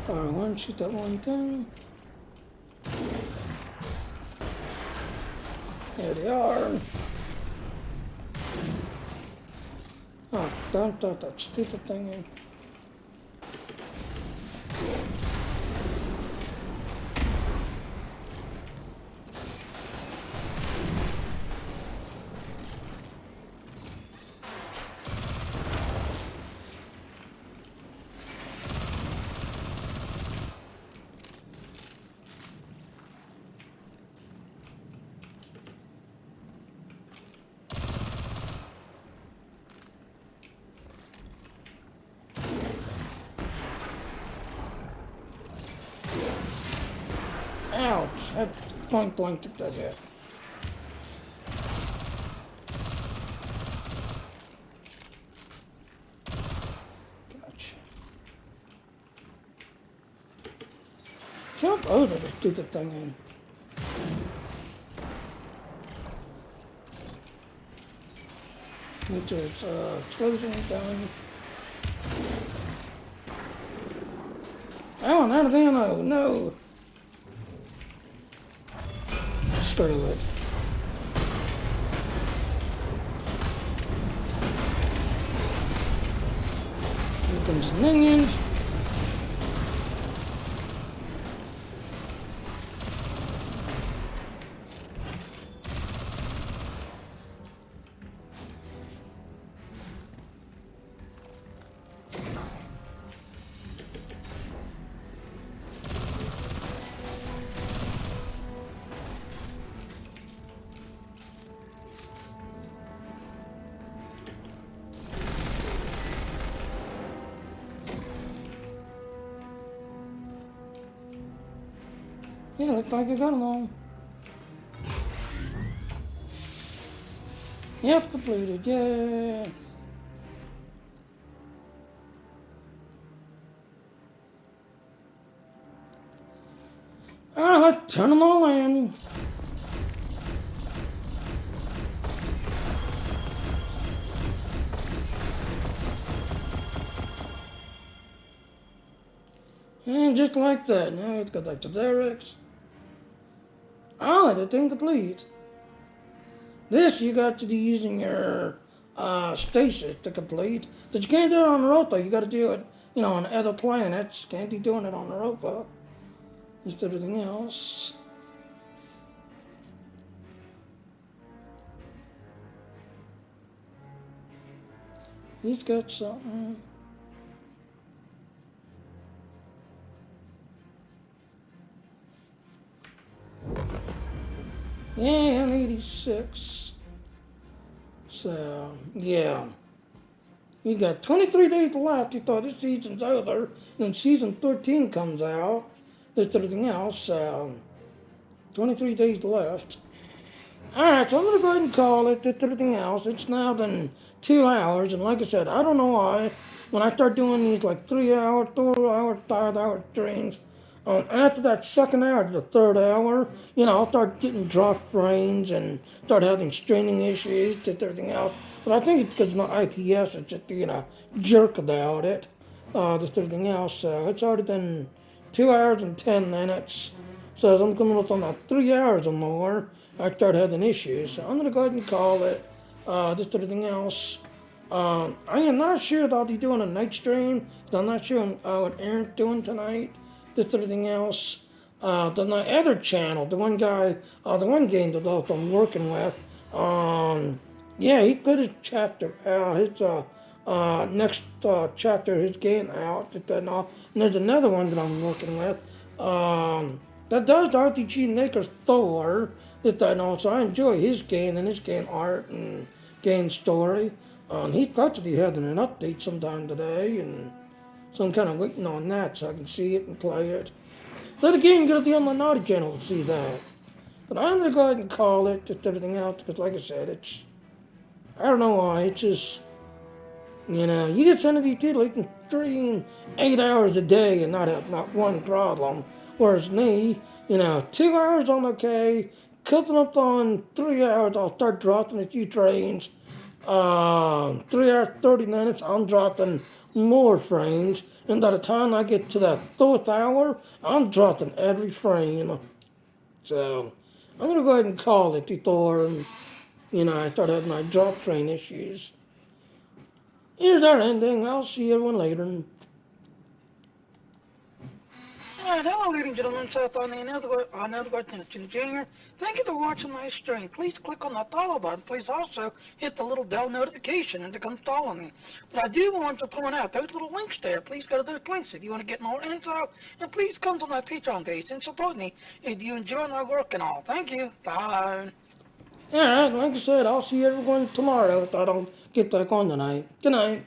A: Fire one, shoot that one down. There they are. Oh, don't throw that stupid thing in. Ouch! That point blank took that hit. Gotcha. Jump over the stupid thing in. Make sure it's explosion done. Oh, not of ammo, no! Screw it. Here comes the minions. Yeah, looks like you got them all. Yep, completed. Yeah. Alright, let's turn them all in. And just like that, now it's got like the lyrics. Oh, that's incomplete. This you got to be using your stasis to complete. But you can't do it on the Rota. You got to do it, on other planets. Can't be doing it on the Rota. Just everything else. He's got something. Yeah, I'm 86. So, yeah. You got 23 days left. You thought this season's over. Then season 13 comes out. There's everything else. 23 days left. Alright, so I'm going to go ahead and call it. That's everything else. It's now been 2 hours. And like I said, I don't know why. When I start doing these like 3 hour, 4 hour, 5 hour streams, after that second hour to the third hour, I'll start getting dropped frames and start having streaming issues and everything else. But I think it's because my IPS is just being a jerk about it. Just everything else. So it's already been 2 hours and 10 minutes. So as I'm coming up on about 3 hours or more, I start having issues. So I'm going to go ahead and call it. Just everything else. I am not sure that I'll be doing a night stream. I'm not sure what Aaron's doing tonight. Just everything else. The my other channel, the one guy, the one game developer I'm working with, yeah, he put his chapter out, his next chapter, his game out, and there's another one that I'm working with, that does RPG Maker Thor, that I know, so I enjoy his game and his game art and game story. He thought that he had an update sometime today, and so I'm kind of waiting on that so I can see it and play it. Then again, you gotta be on my naughty channel to see that. But I'm gonna go ahead and call it, just everything else, because like I said, I don't know why, it's just, you get some of these people who can stream 8 hours a day and not have not one problem. Whereas me, 2 hours I'm okay, cutting up on 3 hours, I'll start dropping a few trains. 3 hours, 30 minutes, I'm dropping more frames. And by the time I get to that fourth hour, I'm dropping every frame. So, I'm going to go ahead and call it before, I start having my drop train issues. Here's our ending. I'll see everyone later. Alright, hello ladies and gentlemen, Seth on the another question Junior. Thank you for watching my stream. Please click on the follow button. Please also hit the little bell notification to come follow me. But I do want to point out those little links there. Please go to those links if you want to get more info. And please come to my Patreon page and support me if you enjoy my work and all. Thank you. Bye. Alright, like I said, I'll see everyone tomorrow if I don't get back on tonight. Good night.